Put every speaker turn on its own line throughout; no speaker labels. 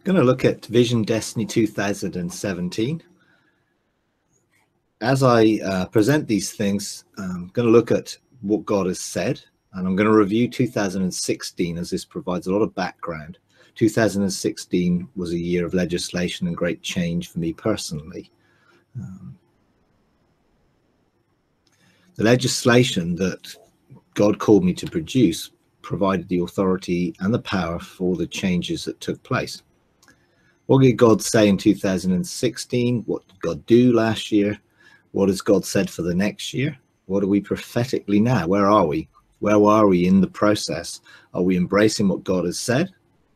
Going to look at Vision Destiny 2017. As I present these things, I'm going to look at what God has said, and I'm going to review 2016 as this provides a lot of background. 2016 was a year of legislation and great change for me personally. The legislation that God called me to produce provided the authority and the power for the changes that took place. What did God say in 2016? What did God do last year? What has God said for the next year? What are we prophetically now? Where are we? Where are we in the process? Are we embracing what God has said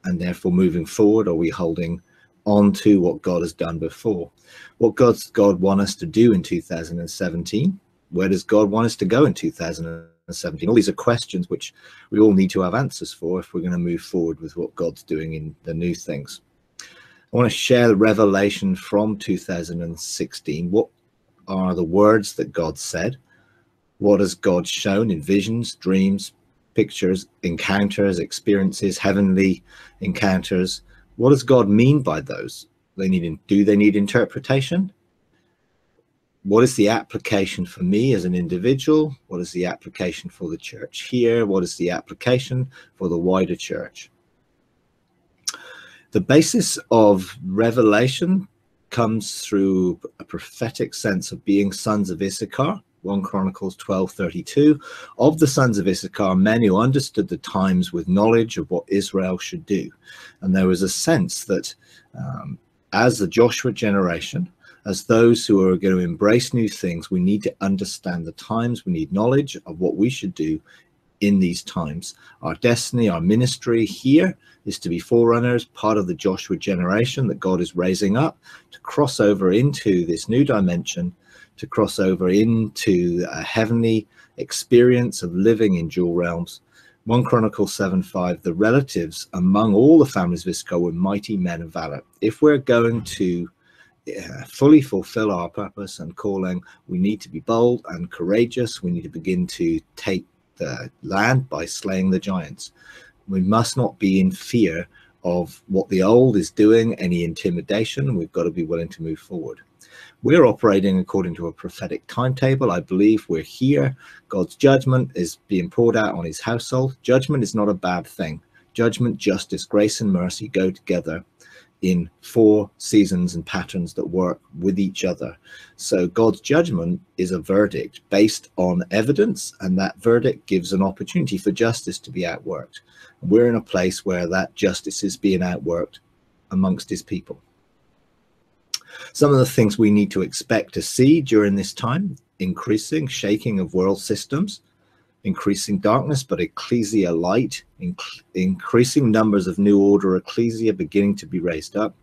and therefore moving forward? Are we holding on to what God has done before? What does God want us to do in 2017? Where does God want us to go in 2017? All these are questions which we all need to have answers for if we're going to move forward with what God's doing in the new things. I want to share the revelation from 2016. What are the words that God said? What has God shown in visions, dreams, pictures, encounters, experiences, heavenly encounters? What does God mean by those? Do they need interpretation? What is the application for me as an individual? What is the application for the church here? What is the application for the wider church? The basis of revelation comes through a prophetic sense of being sons of Issachar. 1 Chronicles 12:32. Of the sons of Issachar, many who understood the times with knowledge of what Israel should do. And there was a sense that as the Joshua generation, as those who are going to embrace new things, we need to understand the times. We need knowledge of what we should do in these times. Our destiny, our ministry here is to be forerunners, part of the Joshua generation that God is raising up to cross over into this new dimension, to cross over into a heavenly experience of living in dual realms. 1 Chronicles 7:5, the relatives among all the families of Issachar were mighty men of valor. If we're going to fully fulfill our purpose and calling, we need to be bold and courageous. We need to begin to take the land by slaying the giants. We must not be in fear of what the old is doing, any intimidation. We've got to be willing to move forward. We're operating according to a prophetic timetable. I believe we're here. God's judgment is being poured out on his household. Judgment is not a bad thing. Judgment, justice, grace, and mercy go together in 4 seasons and patterns that work with each other. So God's judgment is a verdict based on evidence, and that verdict gives an opportunity for justice to be outworked. We're in a place where that justice is being outworked amongst his people. Some of the things we need to expect to see during this time: increasing shaking of world systems, increasing darkness, but ecclesia light, increasing numbers of new order ecclesia beginning to be raised up.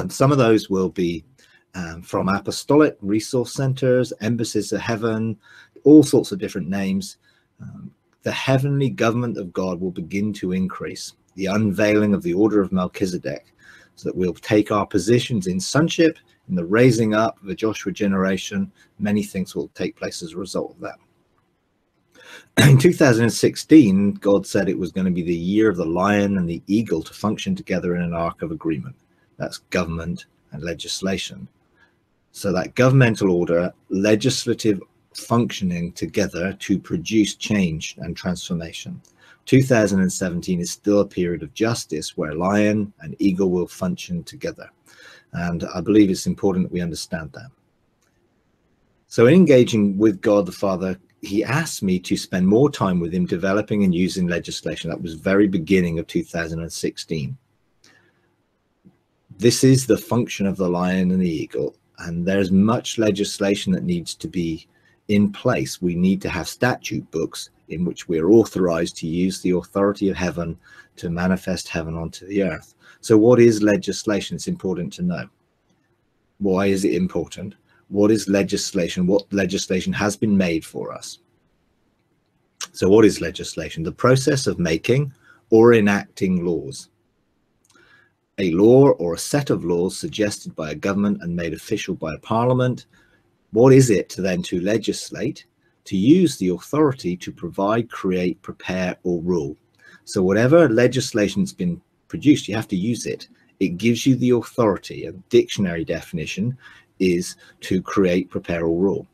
Some of those will be from apostolic resource centers, embassies of heaven, all sorts of different names. The heavenly government of God will begin to increase. The unveiling of the order of Melchizedek, so that we'll take our positions in sonship, in the raising up of the Joshua generation. Many things will take place as a result of that. In 2016, God said it was going to be the year of the lion and the eagle to function together in an ark of agreement. That's government and legislation. So that governmental order, legislative functioning together to produce change and transformation. 2017 is still a period of justice where lion and eagle will function together. And I believe it's important that we understand that. So in engaging with God the Father, he asked me to spend more time with him developing and using legislation. That was very beginning of 2016. This is the function of the lion and the eagle, and there's much legislation that needs to be in place. We need to have statute books in which we're authorized to use the authority of heaven to manifest heaven onto the earth. So what is legislation? It's important to know. Why is it important? What is legislation? What legislation has been made for us? So what is legislation? The process of making or enacting laws. A law or a set of laws suggested by a government and made official by a parliament. What is it then to legislate? To use the authority to provide, create, prepare, or rule. So whatever legislation's been produced. You have to use it. It gives you the authority. A dictionary definition is to create, prepare, or rule.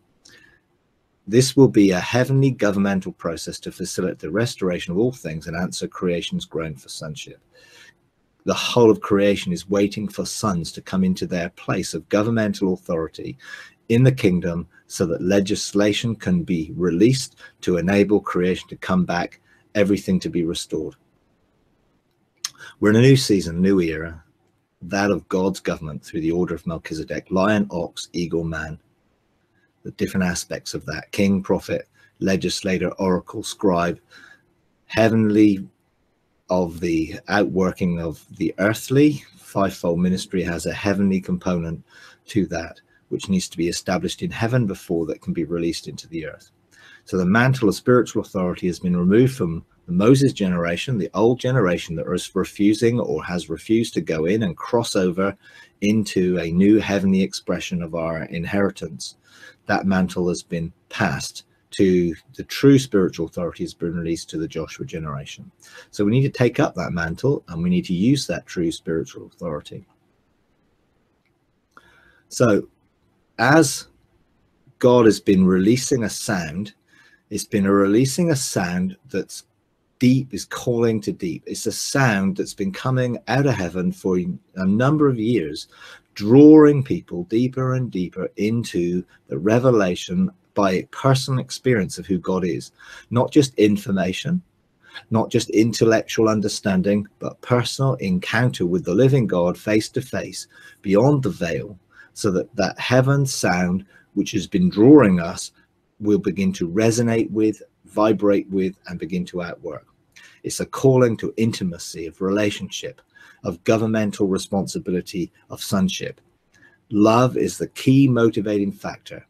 This will be a heavenly governmental process to facilitate the restoration of all things and answer creation's groan for sonship. The whole of creation is waiting for sons to come into their place of governmental authority in the kingdom so that legislation can be released to enable creation to come back, everything to be restored. We're in a new season, new era, that of God's government through the order of Melchizedek, lion, ox, eagle, man. The different aspects of that: king, prophet, legislator, oracle, scribe, heavenly of the outworking of the earthly. Fivefold ministry has a heavenly component to that, which needs to be established in heaven before that can be released into the earth. So the mantle of spiritual authority has been removed from the Moses generation, the old generation that was refusing or has refused to go in and cross over into a new heavenly expression of our inheritance. That mantle has been passed to the true spiritual authority, has been released to the Joshua generation. So we need to take up that mantle and we need to use that true spiritual authority. So as God has been releasing a sound, it's been releasing a sound that's deep, is calling to deep. It's a sound that's been coming out of heaven for a number of years, drawing people deeper and deeper into the revelation by personal experience of who God is. Not just information, not just intellectual understanding, but personal encounter with the living God face to face, beyond the veil, so that that heaven sound, which has been drawing us, will begin to resonate with, vibrate with, and begin to outwork. It's a calling to intimacy, of relationship, of governmental responsibility, of sonship. Love is the key motivating factor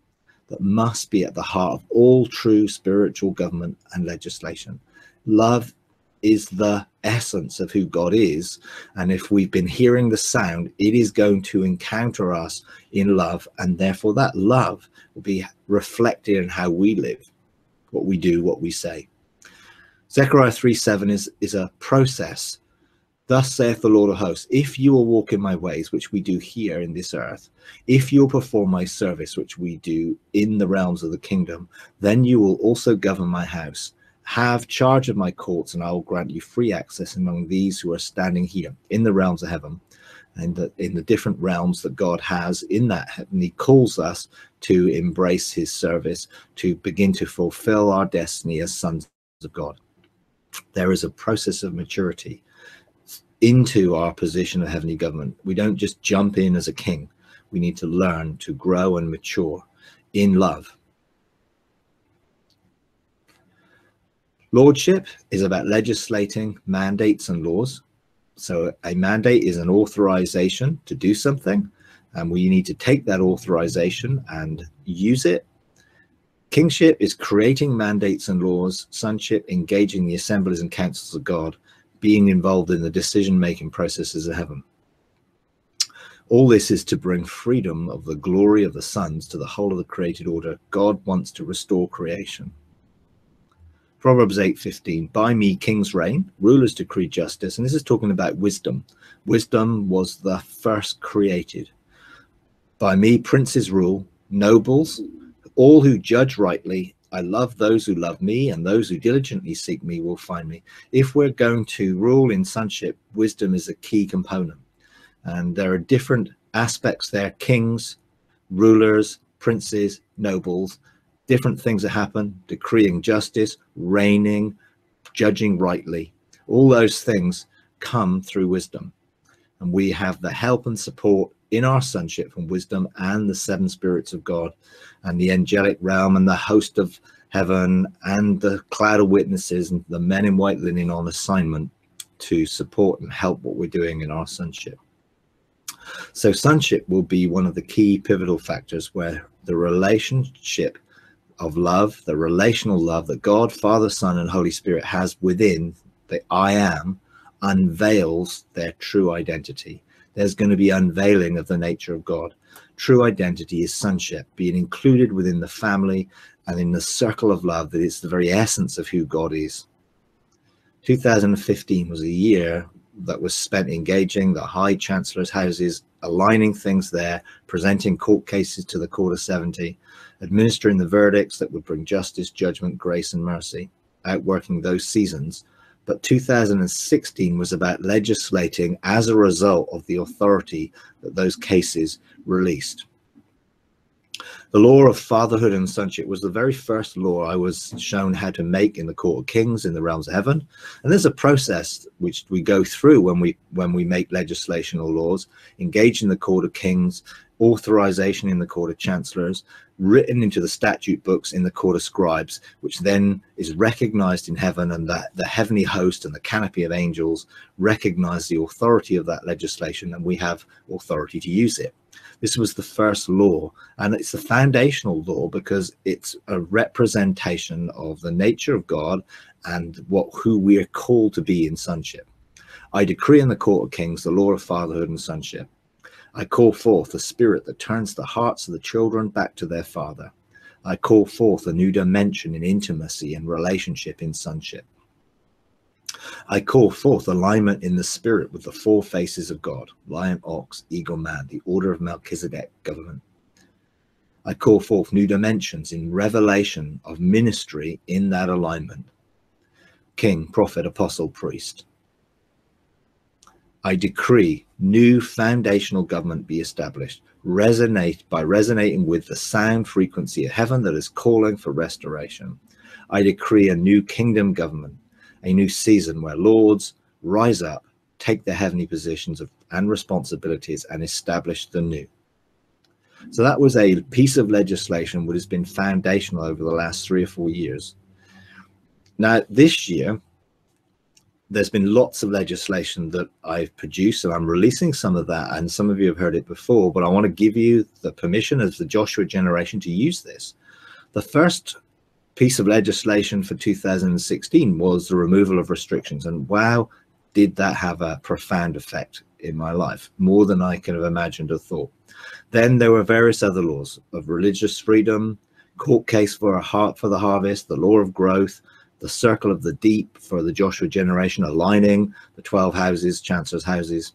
that must be at the heart of all true spiritual government and legislation. Love is the essence of who God is, and if we've been hearing the sound, it is going to encounter us in love, and therefore that love will be reflected in how we live, what we do, what we say. Zechariah 3:7 is a process. Thus saith the Lord of hosts, if you will walk in my ways, which we do here in this earth, if you'll perform my service, which we do in the realms of the kingdom, then you will also govern my house, have charge of my courts, and I will grant you free access among these who are standing here in the realms of heaven, and in the different realms that God has in that heaven. He calls us to embrace his service, to begin to fulfill our destiny as sons of God. There is a process of maturity into our position of heavenly government. We don't just jump in as a king. We need to learn to grow and mature in love. Lordship is about legislating mandates and laws. So a mandate is an authorization to do something, and we need to take that authorization and use it. Kingship is creating mandates and laws. Sonship, engaging the assemblies and councils of God, being involved in the decision-making processes of heaven. All this is to bring freedom of the glory of the sons to the whole of the created order. God wants to restore creation. Proverbs 8:15, by me kings reign, rulers decree justice. And this is talking about wisdom. Wisdom was the first created. By me princes rule, nobles, all who judge rightly. I love those who love me, and those who diligently seek me will find me. If we're going to rule in sonship, wisdom is a key component. And there are different aspects there: kings, rulers, princes, nobles, different things that happen: decreeing justice, reigning, judging rightly. All those things come through wisdom. And we have the help and support in our sonship from wisdom and the seven spirits of God and the angelic realm and the host of heaven and the cloud of witnesses and the men in white linen on assignment to support and help what we're doing in our sonship. So sonship will be one of the key pivotal factors where the relationship of love, the relational love that God, Father, Son, and Holy Spirit has within the I am, unveils their true identity. There's going to be unveiling of the nature of God. True identity is sonship, being included within the family and in the circle of love that is the very essence of who God is. 2015 was a year that was spent engaging the High Chancellor's houses, aligning things there, presenting court cases to the Court of 70, administering the verdicts that would bring justice, judgment, grace, and mercy, outworking those seasons. But 2016 was about legislating as a result of the authority that those cases released. The law of fatherhood and sonship was the very first law I was shown how to make in the Court of Kings in the realms of heaven. And there's a process which we go through when we make legislation or laws: engage in the Court of Kings, authorization in the Court of Chancellors, written into the statute books in the Court of Scribes, which then is recognized in heaven, and that the heavenly host and the canopy of angels recognize the authority of that legislation, and we have authority to use it. This was the first law, and it's the foundational law because it's a representation of the nature of God and who we are called to be in sonship. I decree in the Court of Kings the law of fatherhood and sonship. I call forth a spirit that turns the hearts of the children back to their father. I call forth a new dimension in intimacy and relationship in sonship. I call forth alignment in the spirit with the four faces of God: lion, ox, eagle, man, the order of Melchizedek government. I call forth new dimensions in revelation of ministry in that alignment: king, prophet, apostle, priest. I decree new foundational government be established, resonating with the sound frequency of heaven that is calling for restoration. I decree a new kingdom government, a new season where lords rise up, take their heavenly positions and responsibilities, and establish the new. So that was a piece of legislation which has been foundational over the last 3 or 4 years. Now, this year, there's been lots of legislation that I've produced, and I'm releasing some of that, and some of you have heard it before, but I want to give you the permission as the Joshua generation to use this. The first piece of legislation for 2016 was the removal of restrictions, and wow, did that have a profound effect in my life, more than I could have imagined or thought. Then there were various other laws of religious freedom, court case for a heart for the harvest, the law of growth, the circle of the deep for the Joshua generation, aligning the 12 houses, chancellors' houses,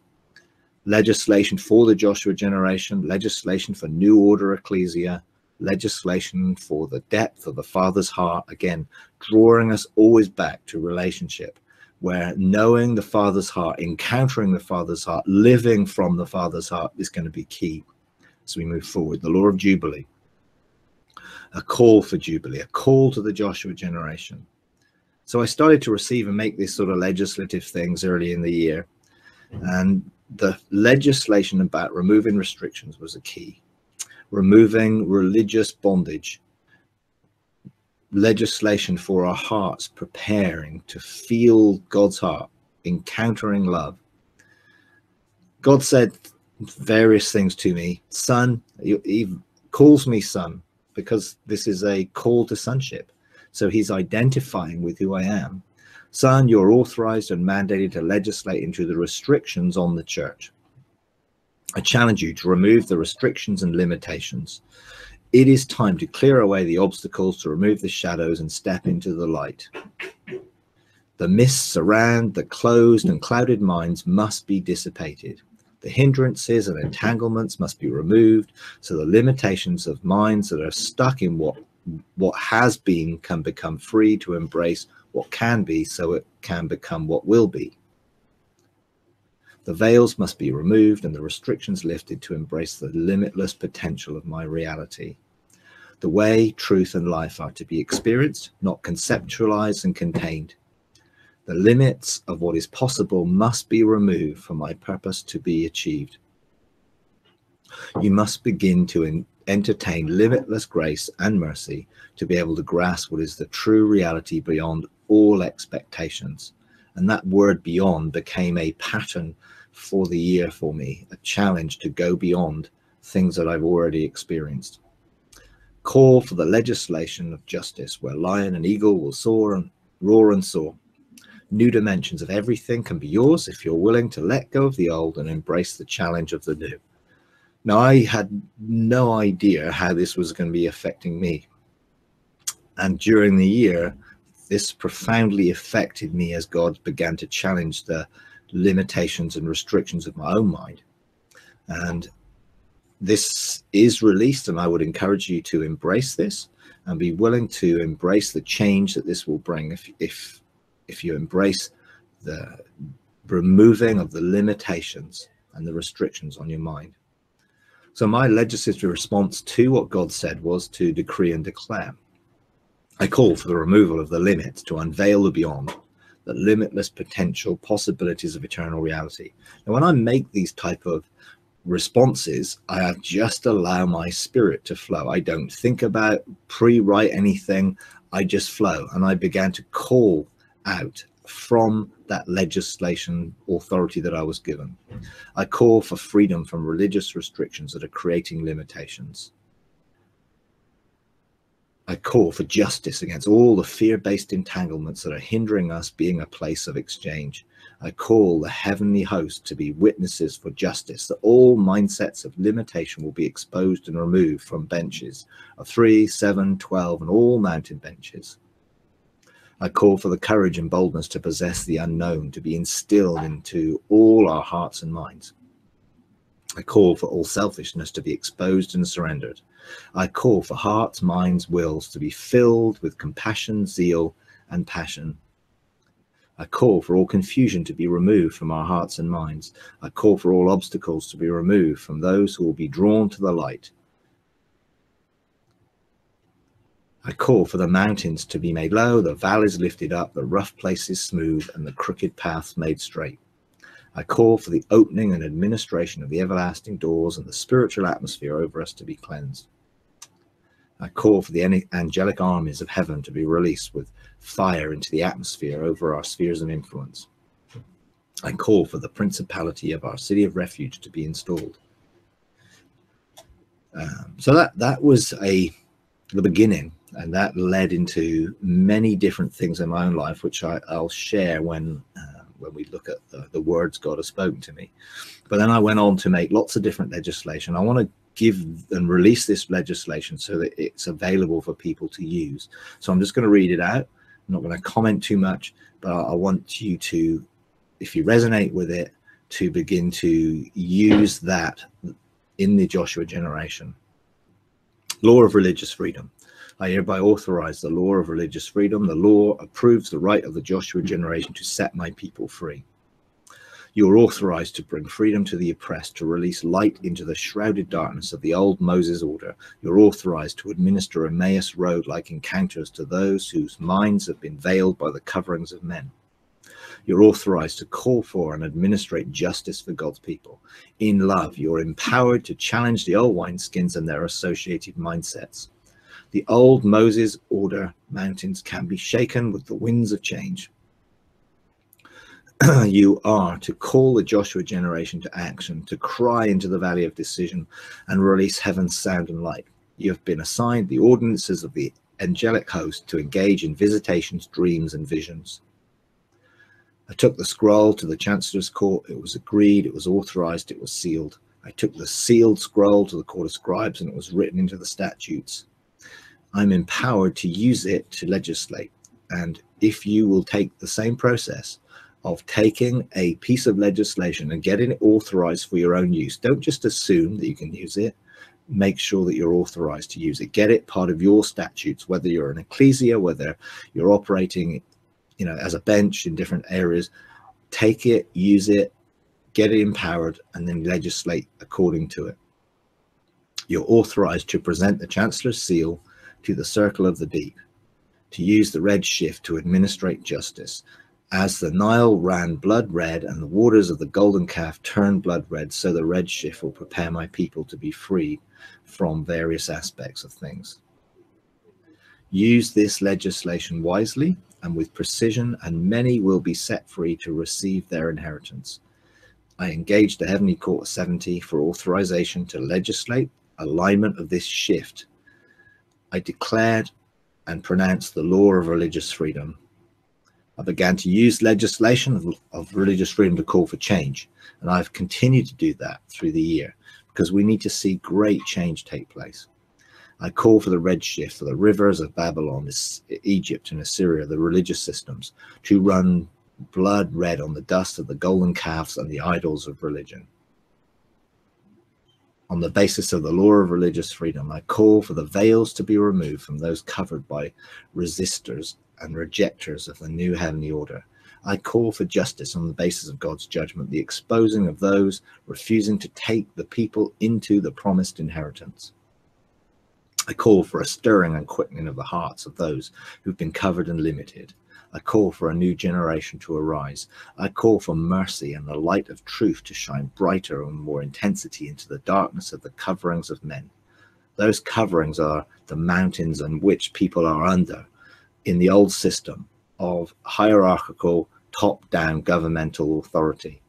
legislation for the Joshua generation, legislation for new order ecclesia, legislation for the depth of the Father's heart, again, drawing us always back to relationship, where knowing the Father's heart, encountering the Father's heart, living from the Father's heart is going to be key as we move forward. The law of Jubilee, a call for Jubilee, a call to the Joshua generation. So I started to receive and make these sort of legislative things early in the year, and the legislation about removing restrictions was a key. Removing religious bondage, legislation for our hearts, preparing to feel God's heart, encountering love. God said various things to me. Son, he calls me son, because this is a call to sonship. So he's identifying with who I am. Son, you're authorized and mandated to legislate into the restrictions on the church. I challenge you to remove the restrictions and limitations. It is time to clear away the obstacles, to remove the shadows and step into the light. The mists around the closed and clouded minds must be dissipated. The hindrances and entanglements must be removed, so the limitations of minds that are stuck in what has been can become free to embrace what can be, so it can become what will be. The veils must be removed and the restrictions lifted to embrace the limitless potential of my reality. The way, truth, and life are to be experienced, not conceptualized and contained. The limits of what is possible must be removed for my purpose to be achieved. You must begin to entertain limitless grace and mercy to be able to grasp what is the true reality beyond all expectations. And that word beyond became a pattern for the year for me, a challenge to go beyond things that I've already experienced. Call for the legislation of justice, where lion and eagle will soar and roar and soar. New dimensions of everything can be yours if you're willing to let go of the old and embrace the challenge of the new. Now, I had no idea how this was going to be affecting me. And during the year, this profoundly affected me as God began to challenge the limitations and restrictions of my own mind. And this is released, and I would encourage you to embrace this and be willing to embrace the change that this will bring if you embrace the removing of the limitations and the restrictions on your mind. So my legislative response to what God said was to decree and declare. I call for the removal of the limits to unveil the beyond, the limitless potential possibilities of eternal reality. And when I make these type of responses, I just allow my spirit to flow. I don't think about, pre-write anything. I just flow, and I began to call out from that legislation authority that I was given. I call for freedom from religious restrictions that are creating limitations. I call for justice against all the fear-based entanglements that are hindering us being a place of exchange. I call the heavenly host to be witnesses for justice, that all mindsets of limitation will be exposed and removed from benches of 3, 7, 12, and all mountain benches. I call for the courage and boldness to possess the unknown, to be instilled into all our hearts and minds. I call for all selfishness to be exposed and surrendered. I call for hearts, minds, wills to be filled with compassion, zeal, and passion. I call for all confusion to be removed from our hearts and minds. I call for all obstacles to be removed from those who will be drawn to the light. I call for the mountains to be made low, the valleys lifted up, the rough places smooth, and the crooked paths made straight. I call for the opening and administration of the everlasting doors and the spiritual atmosphere over us to be cleansed. I call for the angelic armies of heaven to be released with fire into the atmosphere over our spheres of influence. I call for the principality of our city of refuge to be installed. So that was the beginning, and that led into many different things in my own life, which I'll share when we look at the words God has spoken to me. But then I went on to make lots of different legislation. I want to give and release this legislation so that it's available for people to use. So I'm just going to read it out. I'm not going to comment too much, but I want you to, if you resonate with it, to begin to use that in the Joshua generation. Law of religious freedom. I hereby authorize the law of religious freedom. The law approves the right of the Joshua generation to set my people free. You are authorized to bring freedom to the oppressed, to release light into the shrouded darkness of the old Moses order. You're authorized to administer Emmaus Road-like encounters to those whose minds have been veiled by the coverings of men. You're authorized to call for and administrate justice for God's people. In love, you're empowered to challenge the old wineskins and their associated mindsets. The old Moses order mountains can be shaken with the winds of change. You are to call the Joshua generation to action, to cry into the valley of decision and release heaven's sound and light. You have been assigned the ordinances of the angelic host to engage in visitations, dreams, and visions. I took the scroll to the chancellor's court. It was agreed, it was authorized, it was sealed. I took the sealed scroll to the court of scribes, and it was written into the statutes. I'm empowered to use it to legislate. And if you will take the same process of taking a piece of legislation and getting it authorized for your own use, don't just assume that you can use it. Make sure that you're authorized to use it. Get it part of your statutes, whether you're an ecclesia, whether you're operating, as a bench in different areas. Take it, use it, get it empowered, and then legislate according to it. You're authorized to present the chancellor's seal to the circle of the deep, to use the red shift to administrate justice. As the Nile ran blood red and the waters of the golden calf turned blood red, so the red shift will prepare my people to be free from various aspects of things. Use this legislation wisely and with precision, and many will be set free to receive their inheritance. I engaged the Heavenly Court of 70 for authorization to legislate alignment of this shift. I declared and pronounced the law of religious freedom. I began to use legislation of religious freedom to call for change, and I've continued to do that through the year because we need to see great change take place. I call for the red shift for the rivers of Babylon, Egypt, and Assyria, the religious systems, to run blood red on the dust of the golden calves and the idols of religion. On the basis of the law of religious freedom, I call for the veils to be removed from those covered by resistors and rejectors of the new heavenly order. I call for justice on the basis of God's judgment, the exposing of those refusing to take the people into the promised inheritance. I call for a stirring and quickening of the hearts of those who've been covered and limited. I call for a new generation to arise. I call for mercy and the light of truth to shine brighter and more intensity into the darkness of the coverings of men. Those coverings are the mountains on which people are under in the old system of hierarchical, top-down governmental authority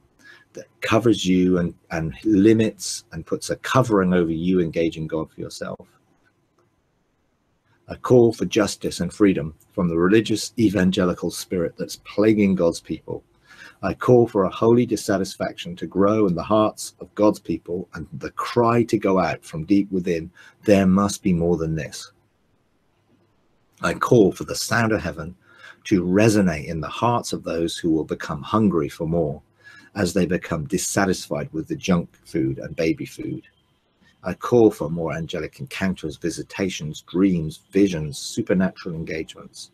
that covers you and limits and puts a covering over you engaging God for yourself. A call for justice and freedom from the religious evangelical spirit that's plaguing God's people. I call for a holy dissatisfaction to grow in the hearts of God's people and the cry to go out from deep within, there must be more than this. I call for the sound of heaven to resonate in the hearts of those who will become hungry for more as they become dissatisfied with the junk food and baby food. I call for more angelic encounters, visitations, dreams, visions, supernatural engagements.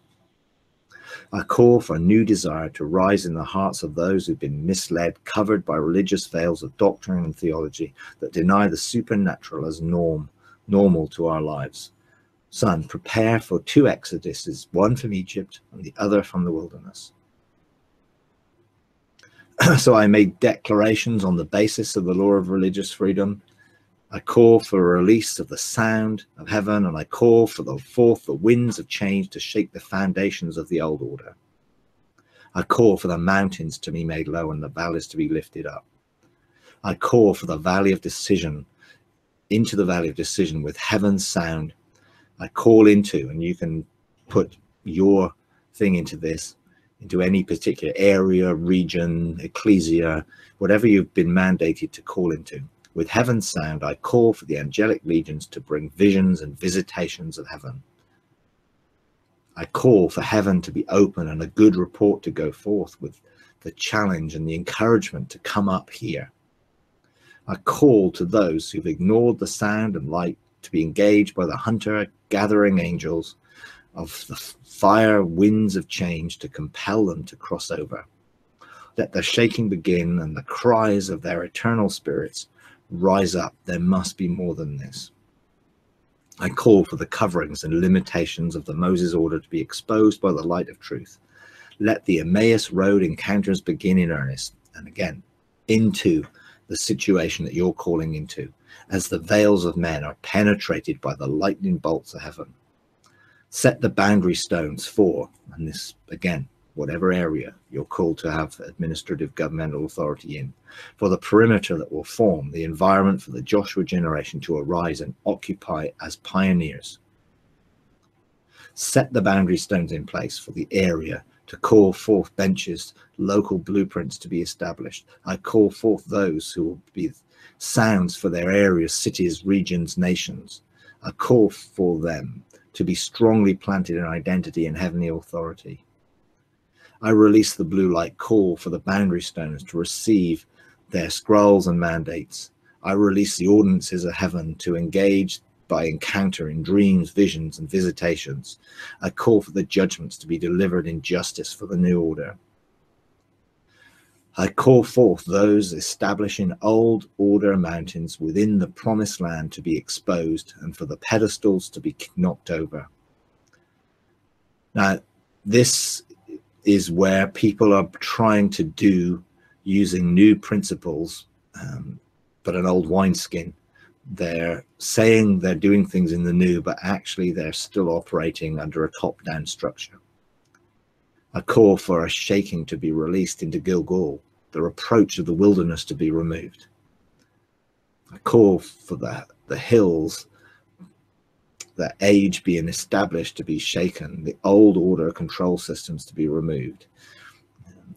I call for a new desire to rise in the hearts of those who've been misled, covered by religious veils of doctrine and theology that deny the supernatural as normal to our lives. Son, prepare for 2 exoduses, one from Egypt and the other from the wilderness. So I made declarations on the basis of the law of religious freedom. I call for a release of the sound of heaven, and I call for forth the winds of change to shake the foundations of the old order. I call for the mountains to be made low and the valleys to be lifted up. I call for the valley of decision, into the valley of decision with heaven's sound. I call into, and you can put your thing into this, into any particular area, region, ecclesia, whatever you've been mandated to call into. With heaven's sound, I call for the angelic legions to bring visions and visitations of heaven. I call for heaven to be open and a good report to go forth with the challenge and the encouragement to come up here. I call to those who've ignored the sound and light to be engaged by the hunter-gathering angels of the fire winds of change to compel them to cross over. Let the shaking begin and the cries of their eternal spirits rise up. There must be more than this. I call for the coverings and limitations of the Moses order to be exposed by the light of truth. Let the Emmaus Road encounters begin in earnest, and again, into the situation that you're calling into, as the veils of men are penetrated by the lightning bolts of heaven. Set the boundary stones for, and this again, whatever area you're called to have administrative governmental authority in, for the perimeter that will form the environment for the Joshua generation to arise and occupy as pioneers. Set the boundary stones in place for the area to call forth benches, local blueprints to be established. I call forth those who will be sounds for their areas, cities, regions, nations. I call for them to be strongly planted in identity and heavenly authority. I release the blue light call for the boundary stones to receive their scrolls and mandates. I release the ordinances of heaven to engage by encounter in dreams, visions, and visitations. I call for the judgments to be delivered in justice for the new order. I call forth those establishing old order mountains within the promised land to be exposed and for the pedestals to be knocked over. Now, this is where people are trying to do using new principles, but an old wineskin. They're saying they're doing things in the new, but actually they're still operating under a top-down structure. A call for a shaking to be released into Gilgal, the reproach of the wilderness to be removed. A call for the hills, the age being established to be shaken, the old order control systems to be removed.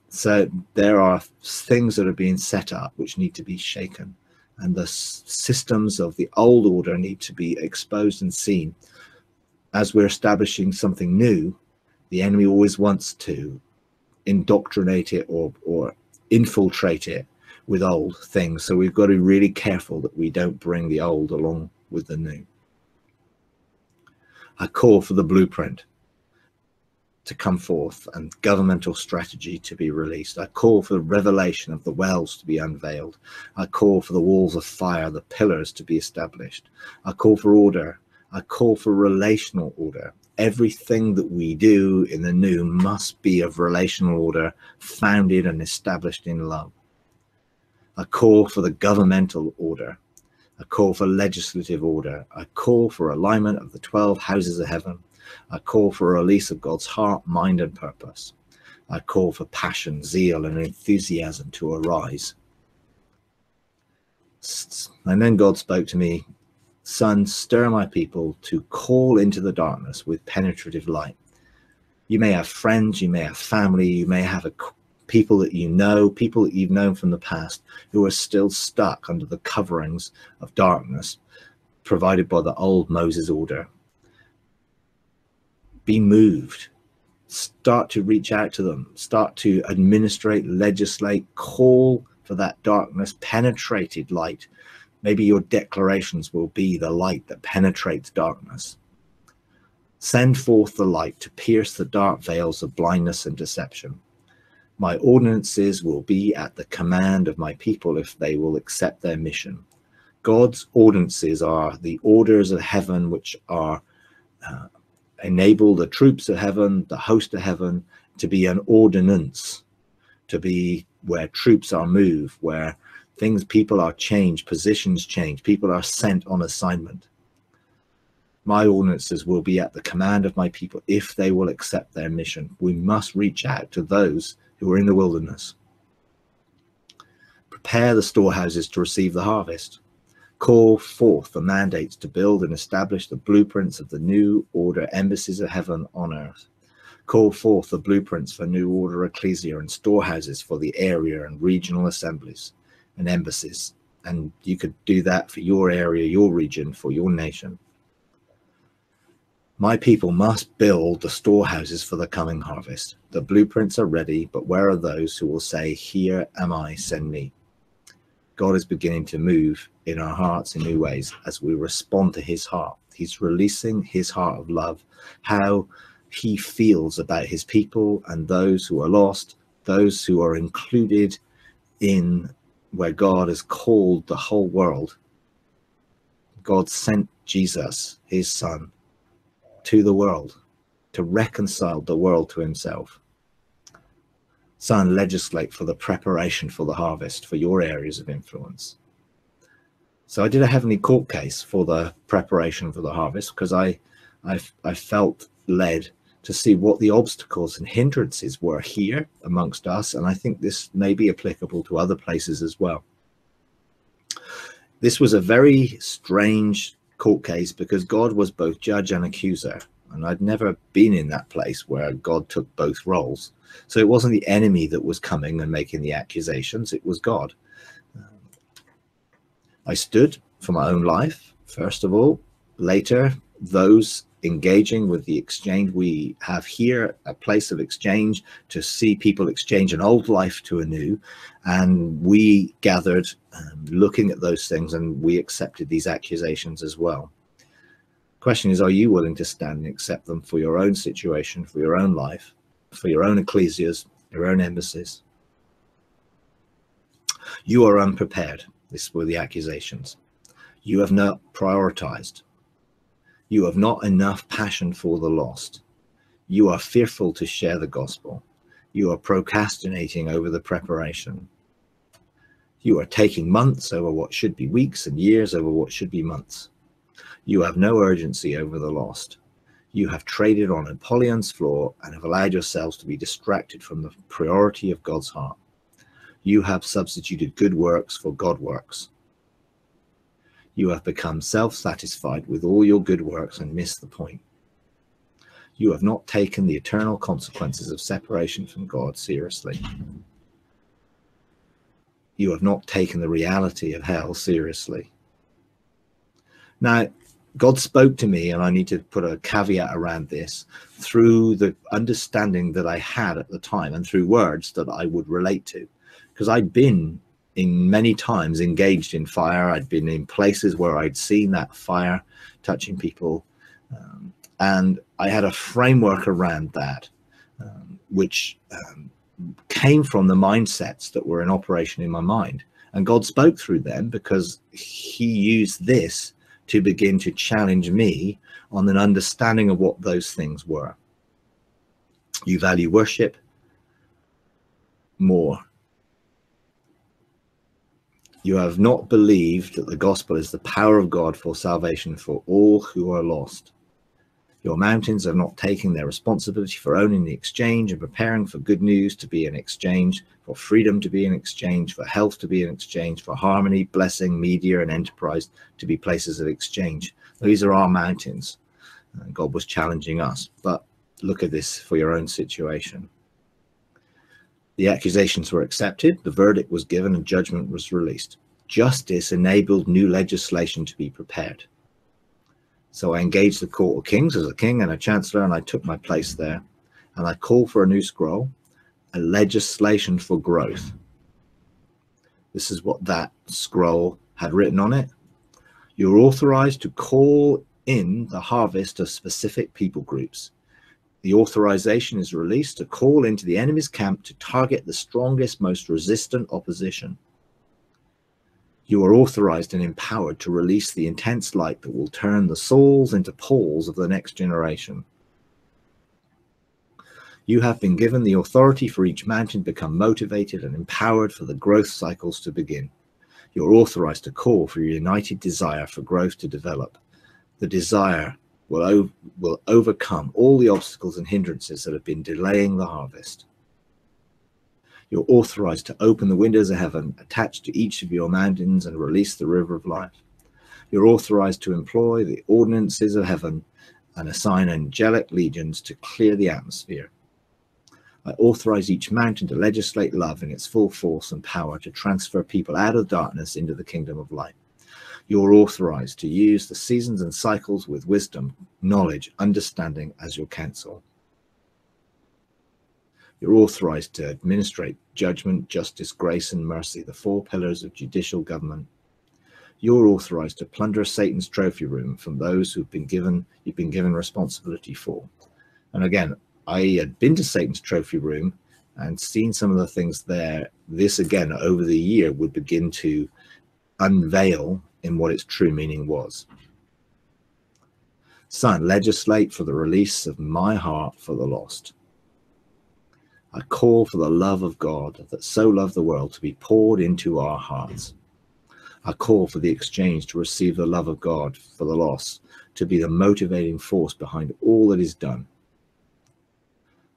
So there are things that are being set up which need to be shaken, and the systems of the old order need to be exposed and seen. As we're establishing something new, the enemy always wants to indoctrinate it or infiltrate it with old things. So we've got to be really careful that we don't bring the old along with the new. I call for the blueprint to come forth and governmental strategy to be released. I call for the revelation of the wells to be unveiled. I call for the walls of fire, the pillars to be established. I call for order. I call for relational order. Everything that we do in the new must be of relational order, founded and established in love. I call for the governmental order. I call for legislative order. I call for alignment of the 12 houses of heaven. I call for a release of God's heart, mind, and purpose. I call for passion, zeal, and enthusiasm to arise. And then God spoke to me, "Son, stir my people to call into the darkness with penetrative light." You may have friends, you may have family, you may have people that you know, people that you've known from the past who are still stuck under the coverings of darkness provided by the old Moses order. Be moved. Start to reach out to them. Start to administrate, legislate, call for that darkness, penetrated light. Maybe your declarations will be the light that penetrates darkness. Send forth the light to pierce the dark veils of blindness and deception. My ordinances will be at the command of my people if they will accept their mission. God's ordinances are the orders of heaven, which are enable the troops of heaven, the host of heaven, to be an ordinance, to be where troops are moved, where people are changed, positions change, people are sent on assignment. My ordinances will be at the command of my people if they will accept their mission. We must reach out to those who are in the wilderness. Prepare the storehouses to receive the harvest. Call forth the mandates to build and establish the blueprints of the new order, embassies of heaven on earth. Call forth the blueprints for new order ecclesia and storehouses for the area and regional assemblies and embassies. And you could do that for your area, your region, for your nation. My people must build the storehouses for the coming harvest. The blueprints are ready, but where are those who will say, "Here am I, send me"? God is beginning to move in our hearts in new ways as we respond to his heart. He's releasing his heart of love, how he feels about his people and those who are lost, those who are included in where God has called the whole world. God sent Jesus, his son, to the world to reconcile the world to himself. Son, legislate for the preparation for the harvest for your areas of influence. So I did a heavenly court case for the preparation for the harvest because I felt led to see what the obstacles and hindrances were here amongst us, and I think this may be applicable to other places as well. This was a very strange court case because God was both judge and accuser, and I'd never been in that place where God took both roles. So it wasn't the enemy that was coming and making the accusations, it was God. I stood for my own life, first of all. Later, those engaging with the exchange, we have here a place of exchange to see people exchange an old life to a new, and we gathered looking at those things, and we accepted these accusations as well. Question is, are you willing to stand and accept them for your own situation, for your own life, for your own ecclesias, your own embassies? You are unprepared. This were the accusations. You have not prioritized. You have not enough passion for the lost. You are fearful to share the gospel. You are procrastinating over the preparation. You are taking months over what should be weeks and years over what should be months. You have no urgency over the lost. You have traded on Apollyon's floor and have allowed yourselves to be distracted from the priority of God's heart. You have substituted good works for God works. You have become self-satisfied with all your good works and missed the point. You have not taken the eternal consequences of separation from God seriously. You have not taken the reality of hell seriously. Now, God spoke to me, and I need to put a caveat around this, through the understanding that I had at the time and through words that I would relate to, because I'd been in many times engaged in fire. I'd been in places where I'd seen that fire touching people, and I had a framework around that, which came from the mindsets that were in operation in my mind. And God spoke through them because he used this to begin to challenge me on an understanding of what those things were. You value worship more. You have not believed that the gospel is the power of God for salvation for all who are lost. Your mountains have not taken their responsibility for owning the exchange and preparing for good news to be an exchange, for freedom to be an exchange, for health to be an exchange, for harmony, blessing, media, and enterprise to be places of exchange. These are our mountains. God was challenging us. But look at this for your own situation. The accusations were accepted, the verdict was given, and judgment was released. Justice enabled new legislation to be prepared. So I engaged the Court of Kings as a king and a chancellor, and I took my place there. And I called for a new scroll, a legislation for growth. This is what that scroll had written on it. You're authorized to call in the harvest of specific people groups. The authorization is released to call into the enemy's camp to target the strongest, most resistant opposition. You are authorized and empowered to release the intense light that will turn the Sauls into Pauls of the next generation. You have been given the authority for each mountain to become motivated and empowered for the growth cycles to begin. You're authorized to call for your united desire for growth to develop. The desire will overcome all the obstacles and hindrances that have been delaying the harvest. You're authorized to open the windows of heaven attached to each of your mountains and release the river of life. You're authorized to employ the ordinances of heaven and assign angelic legions to clear the atmosphere. I authorize each mountain to legislate love in its full force and power to transfer people out of darkness into the kingdom of light. You're authorized to use the seasons and cycles with wisdom, knowledge, understanding as your counsel. You're authorized to administrate judgment, justice, grace, and mercy, the four pillars of judicial government. You're authorized to plunder Satan's trophy room from those you've been given responsibility for. And again, I had been to Satan's trophy room and seen some of the things there. This again, over the year, would begin to unveil in what its true meaning was. Son, legislate for the release of my heart for the lost. I call for the love of God that so loved the world to be poured into our hearts. I call for the exchange to receive the love of God for the lost, to be the motivating force behind all that is done.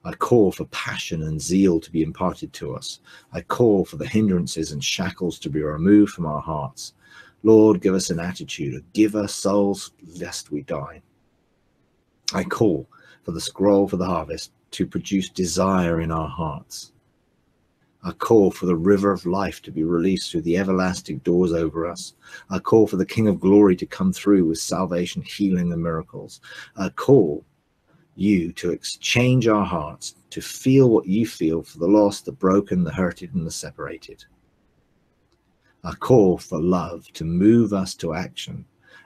I call for passion and zeal to be imparted to us. I call for the hindrances and shackles to be removed from our hearts. Lord, give us an attitude of give us souls lest we die. I call for the scroll for the harvest to produce desire in our hearts. I call for the river of life to be released through the everlasting doors over us. I call for the King of Glory to come through with salvation, healing, and miracles. I call you to exchange our hearts, to feel what you feel for the lost, the broken, the hurted, and the separated. I call for love to move us to action.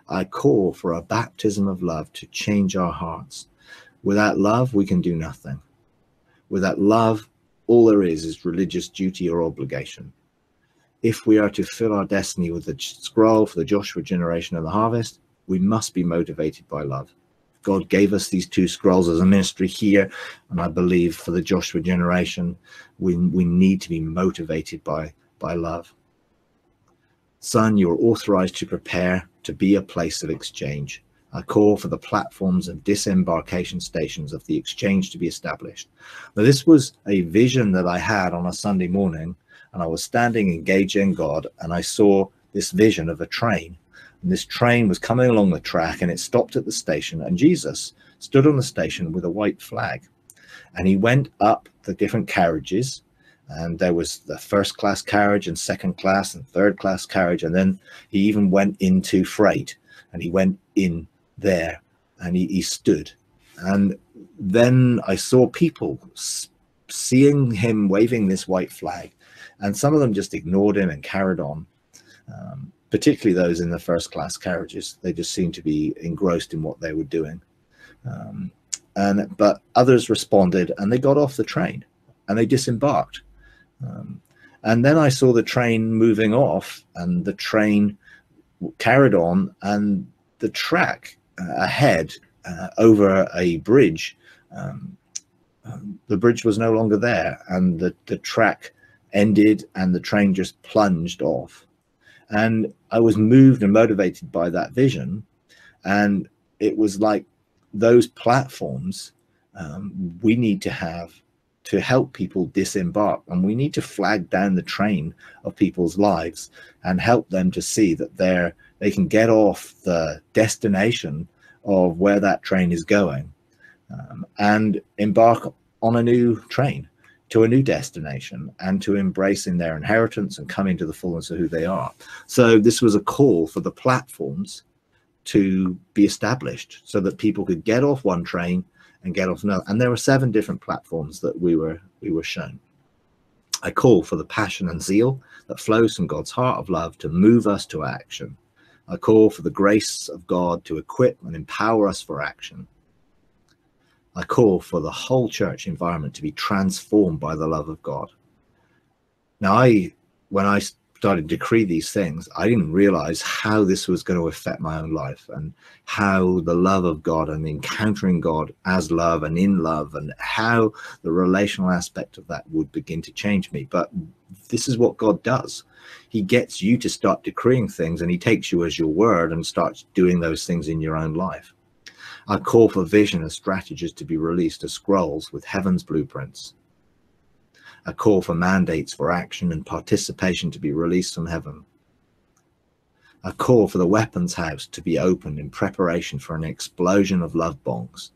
I call for a baptism of love to change our hearts. Without love, we can do nothing. Without love, all there is religious duty or obligation. If we are to fill our destiny with the scroll for the Joshua generation of the harvest, we must be motivated by love. God gave us these two scrolls as a ministry here, and I believe for the Joshua generation, we need to be motivated by love. Son, you're authorized to prepare to be a place of exchange. I call for the platforms and disembarkation stations of the exchange to be established. Now, this was a vision that I had on a Sunday morning, and I was standing engaging God, and I saw this vision of a train. And this train was coming along the track, and it stopped at the station, and Jesus stood on the station with a white flag. And he went up the different carriages, and there was the first class carriage and second class and third class carriage, and then he even went into freight, and he went in there, and he stood. And then I saw people seeing him waving this white flag, and some of them just ignored him and carried on, particularly those in the first class carriages. They just seemed to be engrossed in what they were doing. But others responded, and they got off the train and they disembarked. And then I saw the train moving off, and the train carried on, and the track ahead over a bridge, the bridge was no longer there, and the track ended, and the train just plunged off. And I was moved and motivated by that vision, and it was like those platforms we need to have to help people disembark, and we need to flag down the train of people's lives and help them to see that they can get off the destination of where that train is going, and embark on a new train to a new destination, and to embracing their inheritance and come into the fullness of who they are. So this was a call for the platforms to be established so that people could get off one train and get off another. And there were 7 different platforms that we were shown. I call for the passion and zeal that flows from God's heart of love to move us to action. I call for the grace of God to equip and empower us for action. I call for the whole church environment to be transformed by the love of God. Now, when I started to decree these things, I didn't realize how this was going to affect my own life, and how the love of God and encountering God as love and in love, and how the relational aspect of that would begin to change me. But this is what God does. He gets you to start decreeing things, and he takes you as your word and starts doing those things in your own life. I call for vision and strategies to be released as scrolls with heaven's blueprints. A call for mandates for action and participation to be released from heaven. A call for the weapons house to be opened in preparation for an explosion of love bombs.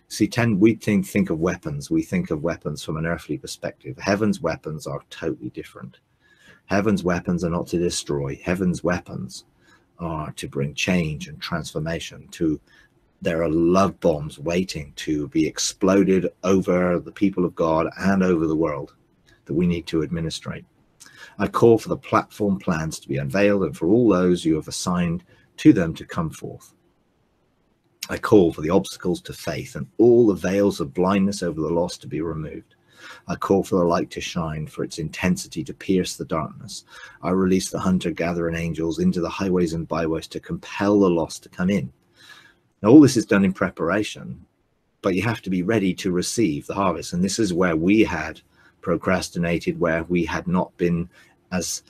See, we think of weapons. We think of weapons from an earthly perspective. Heaven's weapons are totally different. Heaven's weapons are not to destroy. Heaven's weapons are to bring change and transformation. There are love bombs waiting to be exploded over the people of God and over the world that we need to administrate. I call for the platform plans to be unveiled, and for all those you have assigned to them to come forth. I call for the obstacles to faith and all the veils of blindness over the lost to be removed. I call for the light to shine, for its intensity to pierce the darkness. I release the hunter-gathering angels into the highways and byways to compel the lost to come in. Now, all this is done in preparation, but you have to be ready to receive the harvest. And this is where we had procrastinated, where we had not been as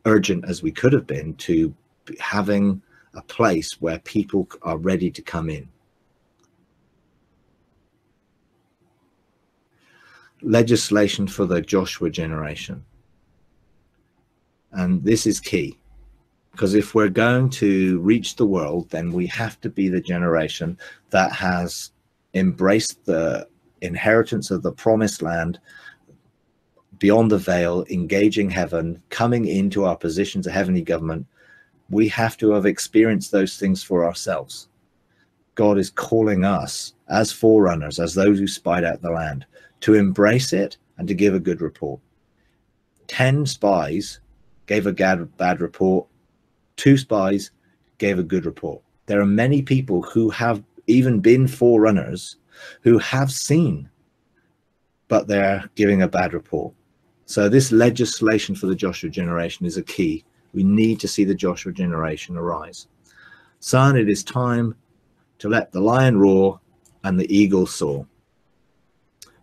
urgent as we could have been to having a place where people are ready to come in. Legislation for the Joshua generation. And this is key, because if we're going to reach the world, then we have to be the generation that has embraced the inheritance of the promised land beyond the veil, engaging heaven, coming into our positions of heavenly government. We have to have experienced those things for ourselves. God is calling us as forerunners, as those who spied out the land, to embrace it and to give a good report. 10 spies gave a bad report. 2 spies gave a good report. There are many people who have even been forerunners who have seen, but they're giving a bad report. So this legislation for the Joshua generation is a key. We need to see the Joshua generation arise. Son, it is time to let the lion roar and the eagle soar.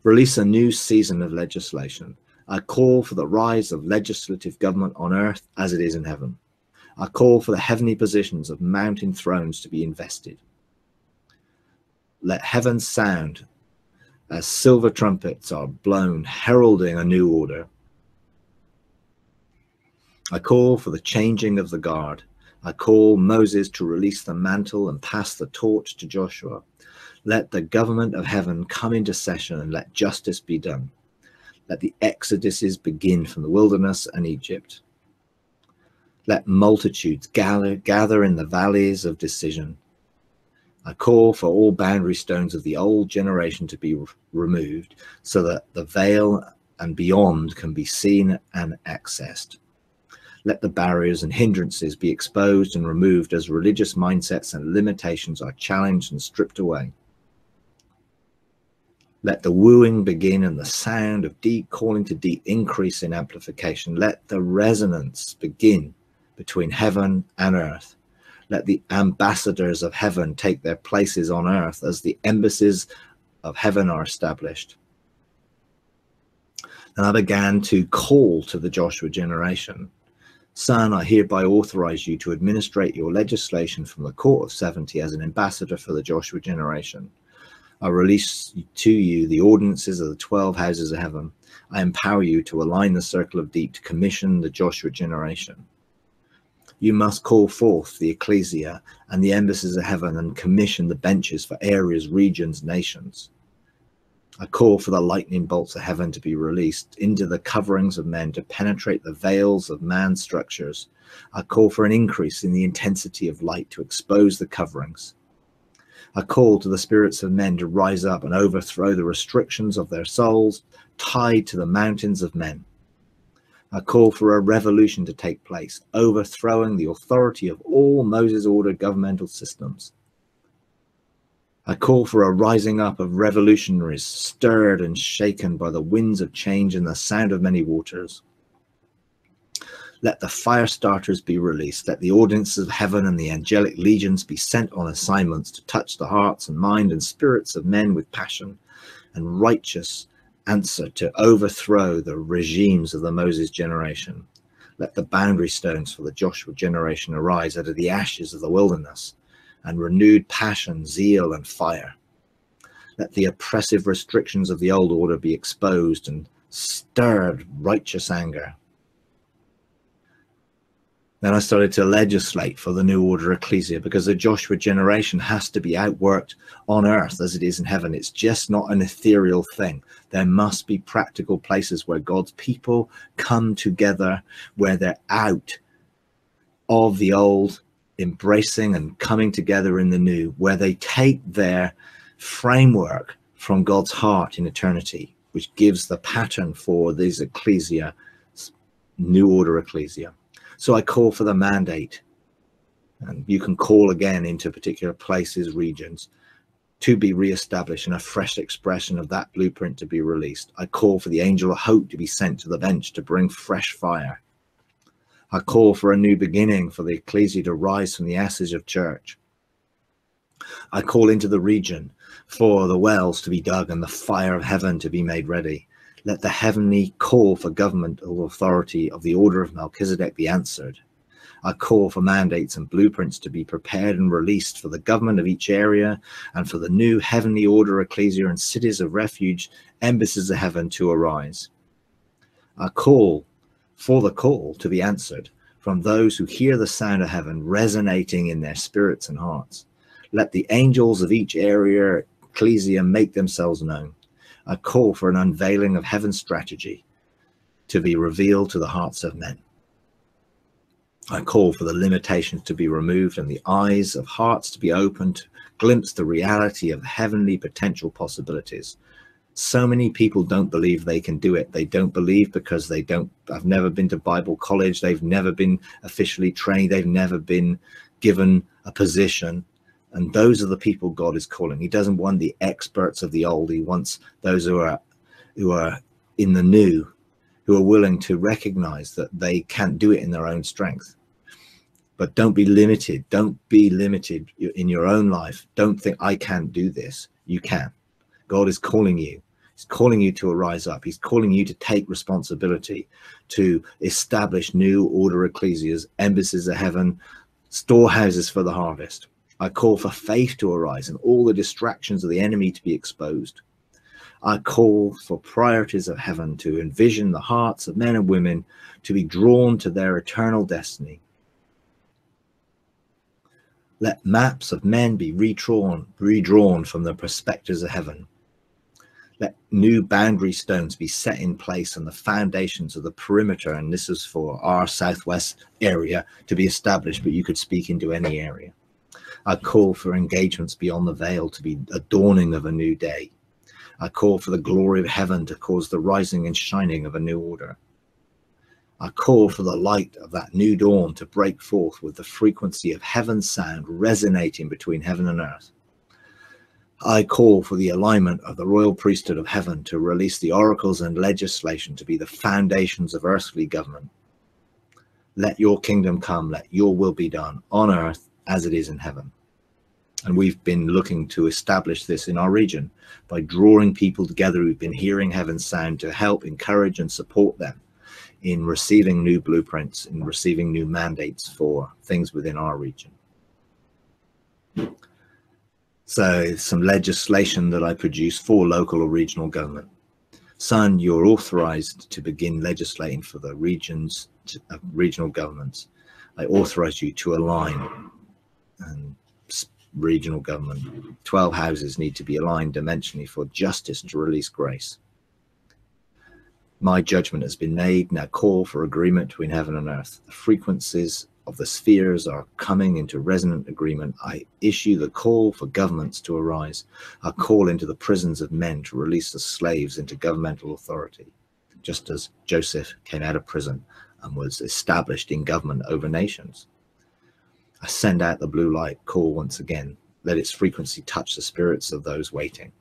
Release a new season of legislation. I call for the rise of legislative government on earth as it is in heaven. I call for the heavenly positions of mountain thrones to be invested. Let heaven sound as silver trumpets are blown, heralding a new order. I call for the changing of the guard. I call Moses to release the mantle and pass the torch to Joshua. Let the government of heaven come into session and let justice be done. Let the exoduses begin from the wilderness and Egypt. Let multitudes gather in the valleys of decision. I call for all boundary stones of the old generation to be removed so that the veil and beyond can be seen and accessed. Let the barriers and hindrances be exposed and removed as religious mindsets and limitations are challenged and stripped away. Let the wooing begin and the sound of deep calling to deep increase in amplification. Let the resonance begin between heaven and earth. Let the ambassadors of heaven take their places on earth as the embassies of heaven are established. And I began to call to the Joshua generation. Son, I hereby authorize you to administrate your legislation from the court of 70 as an ambassador for the Joshua generation. I release to you the ordinances of the 12 houses of heaven. I empower you to align the circle of deep to commission the Joshua generation. You must call forth the ecclesia and the embassies of heaven and commission the benches for areas, regions, nations. I call for the lightning bolts of heaven to be released into the coverings of men to penetrate the veils of man's structures. I call for an increase in the intensity of light to expose the coverings. I call to the spirits of men to rise up and overthrow the restrictions of their souls tied to the mountains of men. I call for a revolution to take place, overthrowing the authority of all Moses ordered governmental systems. I call for a rising up of revolutionaries, stirred and shaken by the winds of change and the sound of many waters. Let the fire starters be released. Let the ordinances of heaven and the angelic legions be sent on assignments to touch the hearts and mind and spirits of men with passion and righteous answer to overthrow the regimes of the Moses generation. Let the boundary stones for the Joshua generation arise out of the ashes of the wilderness, and renewed passion, zeal, and fire. Let the oppressive restrictions of the old order be exposed and stirred righteous anger. Then I started to legislate for the new order ecclesia, because the Joshua generation has to be outworked on earth as it is in heaven. It's just not an ethereal thing. There must be practical places where God's people come together, where they're out of the old, embracing and coming together in the new, where they take their framework from God's heart in eternity, which gives the pattern for these ecclesia, new order ecclesia. So I call for the mandate, and you can call again into particular places, regions, to be reestablished and a fresh expression of that blueprint to be released. I call for the angel of hope to be sent to the bench to bring fresh fire. I call for a new beginning for the ecclesia to rise from the ashes of church. I call into the region for the wells to be dug and the fire of heaven to be made ready. Let the heavenly call for governmental authority of the order of Melchizedek be answered. I call for mandates and blueprints to be prepared and released for the government of each area and for the new heavenly order ecclesia and cities of refuge, embassies of heaven to arise. I call for the call to be answered from those who hear the sound of heaven resonating in their spirits and hearts. Let the angels of each area ecclesia make themselves known. I call for an unveiling of heaven's strategy to be revealed to the hearts of men. I call for the limitations to be removed and the eyes of hearts to be opened to glimpse the reality of heavenly potential possibilities. So many people don't believe they can do it. They don't believe because I've never been to Bible college. They've never been officially trained. They've never been given a position. And those are the people God is calling. He doesn't want the experts of the old. He wants those who are in the new, who are willing to recognize that they can't do it in their own strength. But don't be limited. Don't be limited in your own life. Don't think, I can't do this. You can. God is calling you. He's calling you to arise up. He's calling you to take responsibility, to establish new order ecclesias, embassies of heaven, storehouses for the harvest. I call for faith to arise and all the distractions of the enemy to be exposed. I call for priorities of heaven to envision the hearts of men and women to be drawn to their eternal destiny. Let maps of men be redrawn from the perspectives of heaven. Let new boundary stones be set in place and the foundations of the perimeter, and this is for our southwest area, to be established, but you could speak into any area. I call for engagements beyond the veil to be a dawning of a new day. I call for the glory of heaven to cause the rising and shining of a new order. I call for the light of that new dawn to break forth with the frequency of heaven's sound resonating between heaven and earth. I call for the alignment of the royal priesthood of heaven to release the oracles and legislation to be the foundations of earthly government. Let your kingdom come, let your will be done on earth as it is in heaven. And we've been looking to establish this in our region by drawing people together who've been hearing heaven's sound to help encourage and support them in receiving new blueprints, in receiving new mandates for things within our region. So some legislation that I produce for local or regional government. Son, you're authorized to begin legislating for the regions, regional governments. I authorize you to align and regional government. 12 houses need to be aligned dimensionally for justice to release grace. My judgment has been made. Now call for agreement between heaven and earth. The frequencies of the spheres are coming into resonant agreement. I issue the call for governments to arise. I call into the prisons of men to release the slaves into governmental authority, just as Joseph came out of prison and was established in government over nations. I send out the blue light call once again. Let its frequency touch the spirits of those waiting.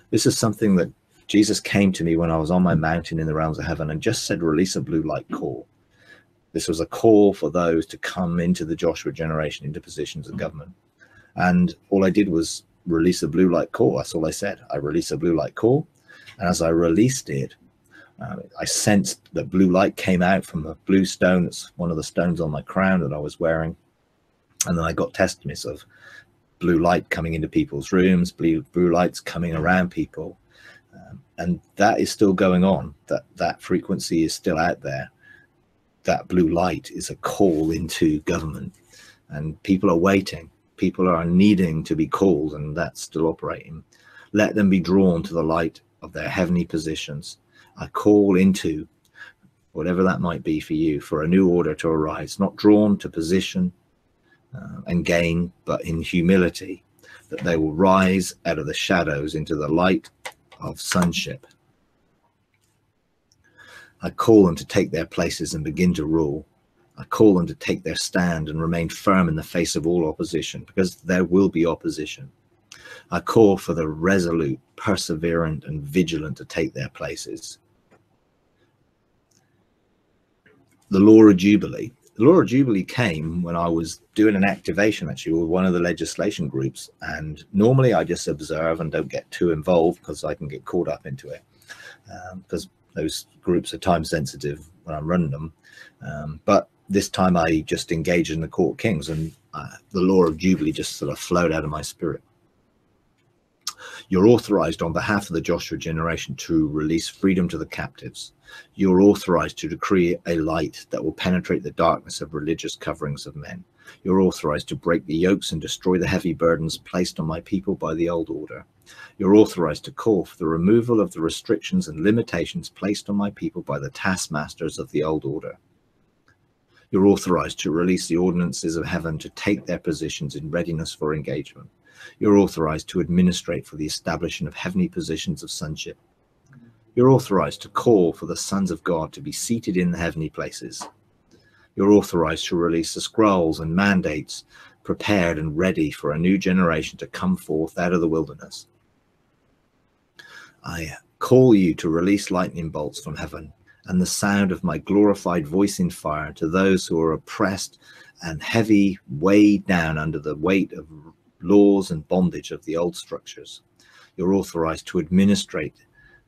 This is something that Jesus came to me when I was on my mountain in the realms of heaven and just said, release a blue light call. This was a call for those to come into the Joshua generation, into positions of government. And all I did was release a blue light call. That's all I said. I released a blue light call. And as I released it, I sensed that blue light came out from a blue stone. That's one of the stones on my crown that I was wearing. And then I got testimonies of blue light coming into people's rooms, blue lights coming around people. And that is still going on. That frequency is still out there. That blue light is a call into government, and people are waiting. People are needing to be called, and that's still operating. Let them be drawn to the light of their heavenly positions. I call into whatever that might be for you, for a new order to arise, not drawn to position and gain, but in humility, that they will rise out of the shadows into the light of sonship. I call them to take their places and begin to rule. I call them to take their stand and remain firm in the face of all opposition, because there will be opposition. I call for the resolute, perseverant, and vigilant to take their places. The Law of Jubilee. The Law of Jubilee came when I was doing an activation, actually, with one of the legislation groups. And normally I just observe and don't get too involved because I can get caught up into it. Because those groups are time sensitive when I'm running them. But this time I just engaged in the Court of Kings, and the Law of Jubilee just sort of flowed out of my spirit. You're authorized on behalf of the Joshua generation to release freedom to the captives. You're authorized to decree a light that will penetrate the darkness of religious coverings of men. You're authorized to break the yokes and destroy the heavy burdens placed on my people by the old order. You're authorized to call for the removal of the restrictions and limitations placed on my people by the taskmasters of the old order. You're authorized to release the ordinances of heaven to take their positions in readiness for engagement. You're authorized to administrate for the establishment of heavenly positions of sonship. You're authorized to call for the sons of God to be seated in the heavenly places. You're authorized to release the scrolls and mandates prepared and ready for a new generation to come forth out of the wilderness. I call you to release lightning bolts from heaven and the sound of my glorified voice in fire to those who are oppressed and heavy, weighed down under the weight of laws and bondage of the old structures. You're authorized to administrate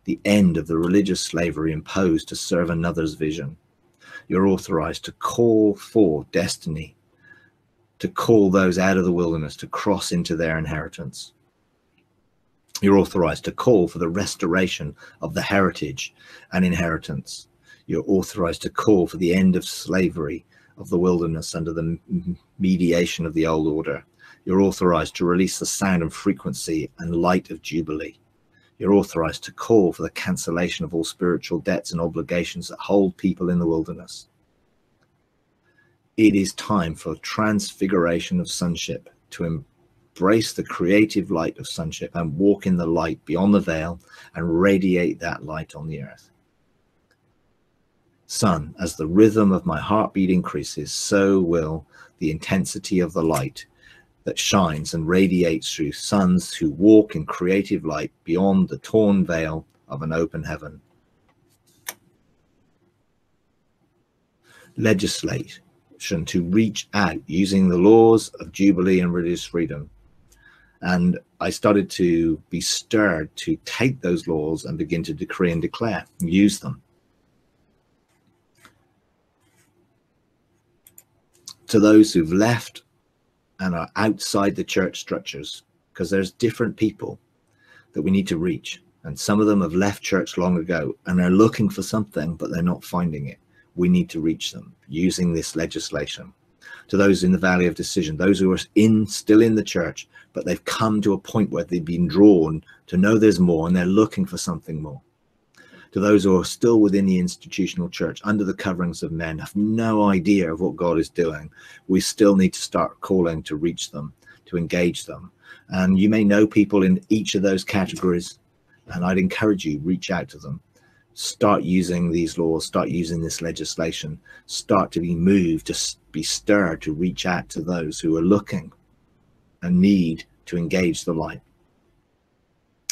the end of the religious slavery imposed to serve another's vision. You're authorized to call for destiny, to call those out of the wilderness to cross into their inheritance. You're authorized to call for the restoration of the heritage and inheritance. You're authorized to call for the end of slavery of the wilderness under the mediation of the old order. You're authorized to release the sound and frequency and light of Jubilee. You're authorized to call for the cancellation of all spiritual debts and obligations that hold people in the wilderness. It is time for transfiguration of sonship to embrace the creative light of sonship and walk in the light beyond the veil and radiate that light on the earth. Son, as the rhythm of my heartbeat increases, so will the intensity of the light that shines and radiates through sons who walk in creative light beyond the torn veil of an open heaven. Legislation to reach out using the laws of Jubilee and religious freedom. And I started to be stirred to take those laws and begin to decree and declare, use them. To those who've left and are outside the church structures, because there's different people that we need to reach. And some of them have left church long ago and they're looking for something, but they're not finding it. We need to reach them using this legislation. To those in the valley of decision, those who are still in the church, but they've come to a point where they've been drawn to know there's more and they're looking for something more. To those who are still within the institutional church, under the coverings of men, have no idea of what God is doing, we still need to start calling to reach them, to engage them. And you may know people in each of those categories, and I'd encourage you, reach out to them. Start using these laws, start using this legislation, start to be moved, to be stirred to reach out to those who are looking and need to engage the light.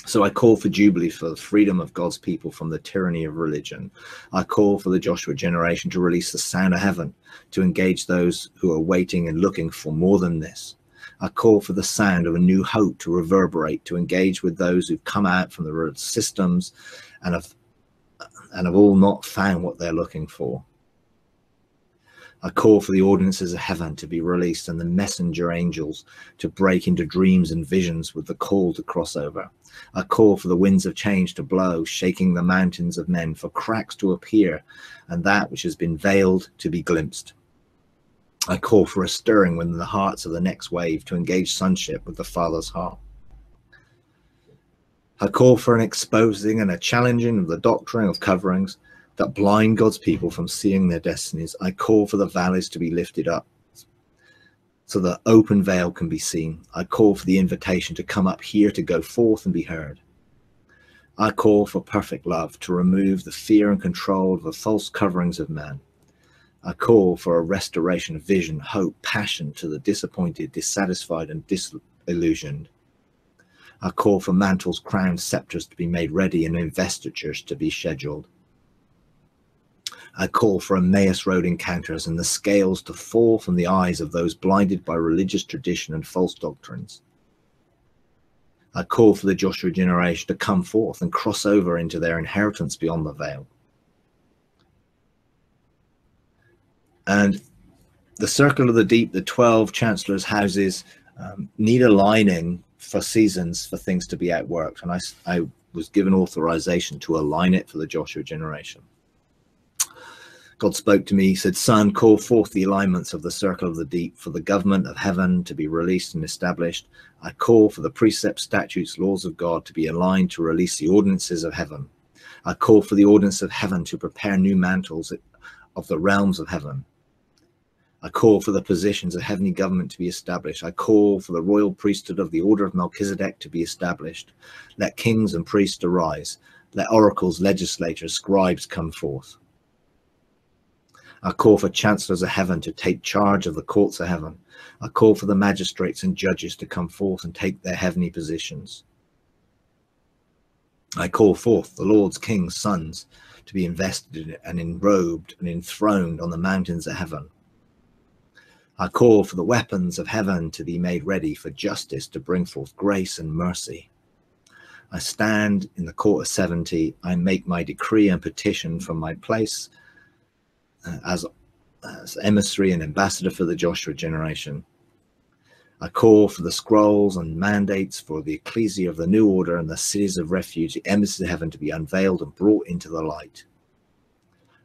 So I call for Jubilee, for the freedom of God's people from the tyranny of religion. I call for the Joshua generation to release the sound of heaven, to engage those who are waiting and looking for more than this. I call for the sound of a new hope to reverberate, to engage with those who've come out from the systems and have all not found what they're looking for. I call for the ordinances of heaven to be released and the messenger angels to break into dreams and visions with the call to cross over. I call for the winds of change to blow, shaking the mountains of men, for cracks to appear and that which has been veiled to be glimpsed. I call for a stirring within the hearts of the next wave to engage sonship with the Father's heart. I call for an exposing and a challenging of the doctrine of coverings that blind God's people from seeing their destinies. I call for the valleys to be lifted up so the open veil can be seen. I call for the invitation to come up here, to go forth and be heard. I call for perfect love to remove the fear and control of the false coverings of man. I call for a restoration of vision, hope, passion to the disappointed, dissatisfied, and disillusioned. I call for mantles, crowns, scepters to be made ready and investitures to be scheduled. I call for Emmaus Road encounters and the scales to fall from the eyes of those blinded by religious tradition and false doctrines. I call for the Joshua generation to come forth and cross over into their inheritance beyond the veil. And the circle of the deep, the 12 chancellors' houses, need aligning for seasons for things to be outworked. And I was given authorization to align it for the Joshua generation. God spoke to me, he said, "Son, call forth the alignments of the circle of the deep for the government of heaven to be released and established. I call for the precepts, statutes, laws of God to be aligned to release the ordinances of heaven. I call for the ordinance of heaven to prepare new mantles of the realms of heaven. I call for the positions of heavenly government to be established. I call for the royal priesthood of the order of Melchizedek to be established. Let kings and priests arise. Let oracles, legislators, scribes come forth. I call for chancellors of heaven to take charge of the courts of heaven. I call for the magistrates and judges to come forth and take their heavenly positions. I call forth the Lord's king's sons to be invested and enrobed and enthroned on the mountains of heaven. I call for the weapons of heaven to be made ready for justice, to bring forth grace and mercy. I stand in the court of 70. I make my decree and petition from my place as emissary and ambassador for the Joshua generation. I call for the scrolls and mandates for the ecclesia of the new order and the cities of refuge, the embassies of heaven to be unveiled and brought into the light.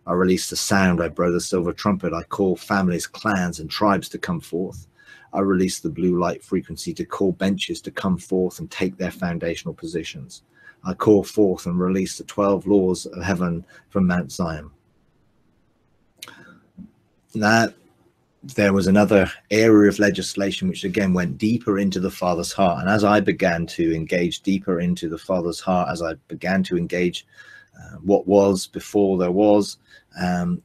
I release the sound, I blow the silver trumpet, I call families, clans, and tribes to come forth. I release the blue light frequency to call benches to come forth and take their foundational positions. I call forth and release the 12 laws of heaven from Mount Zion. Now, there was another area of legislation which again went deeper into the Father's heart. And as I began to engage deeper into the Father's heart, as I began to engage what was before there was,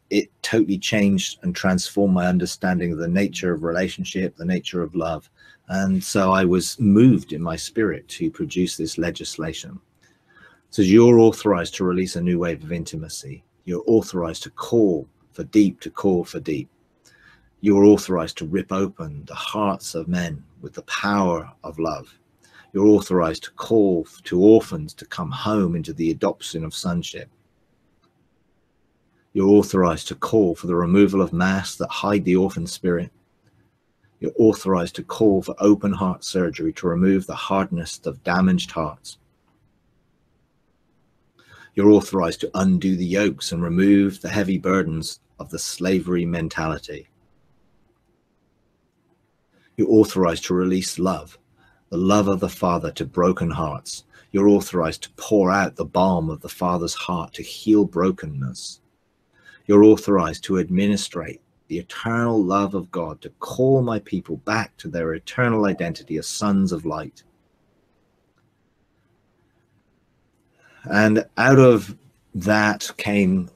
it totally changed and transformed my understanding of the nature of relationship, the nature of love. And so I was moved in my spirit to produce this legislation. So you're authorized to release a new wave of intimacy. You're authorized to call for deep, to call for deep. You're authorized to rip open the hearts of men with the power of love. You're authorized to call to orphans to come home into the adoption of sonship. You're authorized to call for the removal of masks that hide the orphan spirit. You're authorized to call for open heart surgery to remove the hardness of damaged hearts. You're authorized to undo the yokes and remove the heavy burdens of the slavery mentality. You're authorized to release love, the love of the Father to broken hearts. You're authorized to pour out the balm of the Father's heart to heal brokenness. You're authorized to administrate the eternal love of God, to call my people back to their eternal identity as sons of light. And out of that came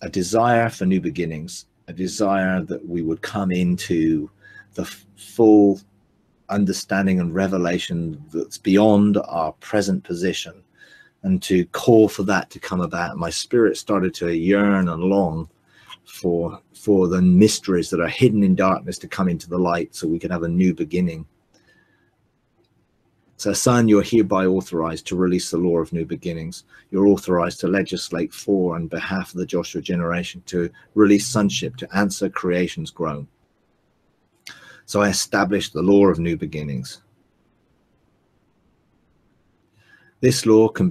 a desire for new beginnings, a desire that we would come into the full understanding and revelation that's beyond our present position, and to call for that to come about. My spirit started to yearn and long for the mysteries that are hidden in darkness to come into the light, so we can have a new beginning. So, son, you're hereby authorized to release the law of new beginnings. You're authorized to legislate for and behalf of the Joshua generation, to release sonship, to answer creation's groan. So I established the law of new beginnings. This law can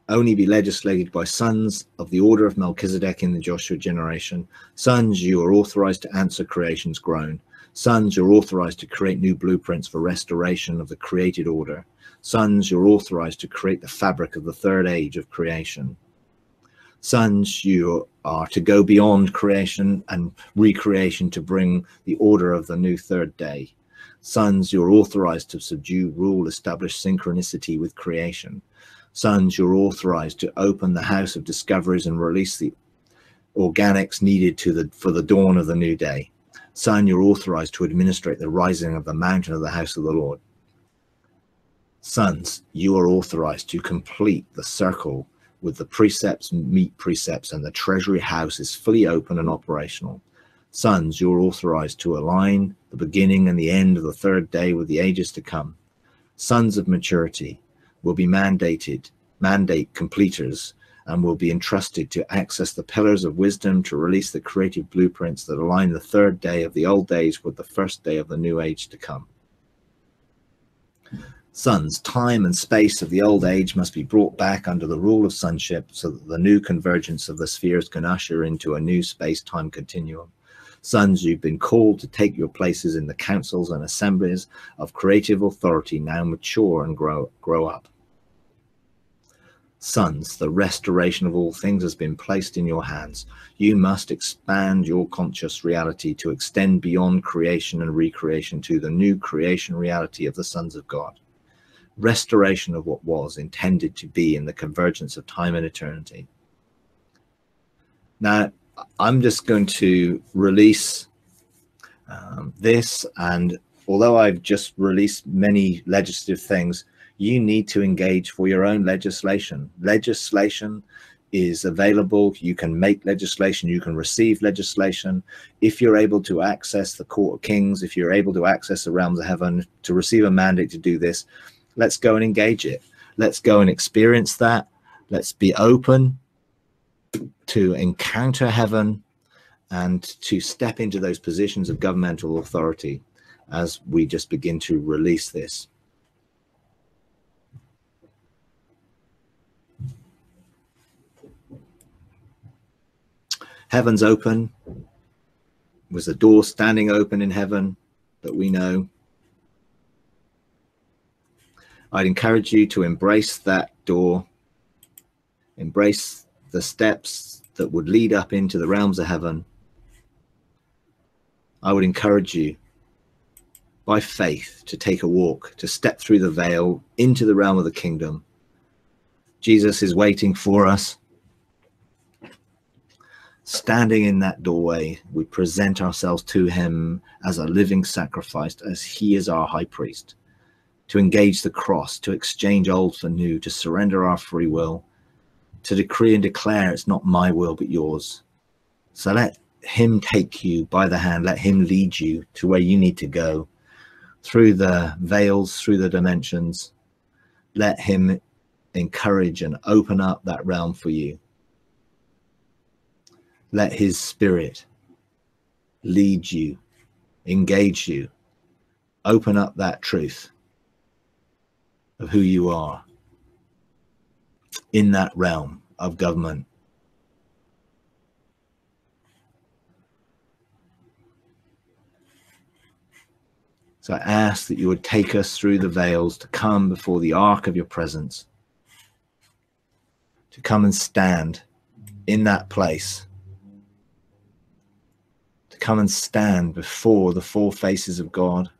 only be legislated by sons of the order of Melchizedek in the Joshua generation. Sons, you are authorized to answer creation's groan. Sons, you're authorized to create new blueprints for restoration of the created order. Sons, you're authorized to create the fabric of the third age of creation. Sons, you are to go beyond creation and recreation to bring the order of the new third day. Sons, you're authorized to subdue, rule, establish synchronicity with creation. Sons, you're authorized to open the house of discoveries and release the organics needed for the dawn of the new day. Son, you're authorized to administrate the rising of the mountain of the house of the Lord. Sons, you are authorized to complete the circle with the precepts meet precepts, and the treasury house is fully open and operational. Sons, you're authorized to align the beginning and the end of the third day with the ages to come. Sons of maturity will be mandate completers and will be entrusted to access the pillars of wisdom to release the creative blueprints that align the third day of the old days with the first day of the new age to come. Sons, time and space of the old age must be brought back under the rule of sonship so that the new convergence of the spheres can usher into a new space-time continuum. Sons, you've been called to take your places in the councils and assemblies of creative authority, now mature and grow up. Sons, the restoration of all things has been placed in your hands. You must expand your conscious reality to extend beyond creation and recreation to the new creation reality of the sons of God. Restoration of what was intended to be in the convergence of time and eternity. Now, I'm just going to release this, and although I've just released many legislative things, you need to engage for your own legislation. Legislation is available. You can make legislation. You can receive legislation. If you're able to access the Court of Kings, if you're able to access the realms of heaven to receive a mandate to do this, let's go and engage it. Let's go and experience that. Let's be open to encounter heaven and to step into those positions of governmental authority as we just begin to release this. Heaven's open. Was a door standing open in heaven that we know. I'd encourage you to embrace that door, embrace the steps that would lead up into the realms of heaven, I would encourage you by faith to take a walk, to step through the veil into the realm of the kingdom. Jesus is waiting for us. Standing in that doorway, we present ourselves to him as a living sacrifice, as he is our high priest, to engage the cross, to exchange old for new, to surrender our free will, to decree and declare it's not my will but yours. So let him take you by the hand, let him lead you to where you need to go, through the veils, through the dimensions. Let him encourage and open up that realm for you. Let his spirit lead you, engage you, open up that truth of who you are in that realm of government. So I ask that you would take us through the veils to come before the ark of your presence, to come and stand in that place, to come and stand before the four faces of God.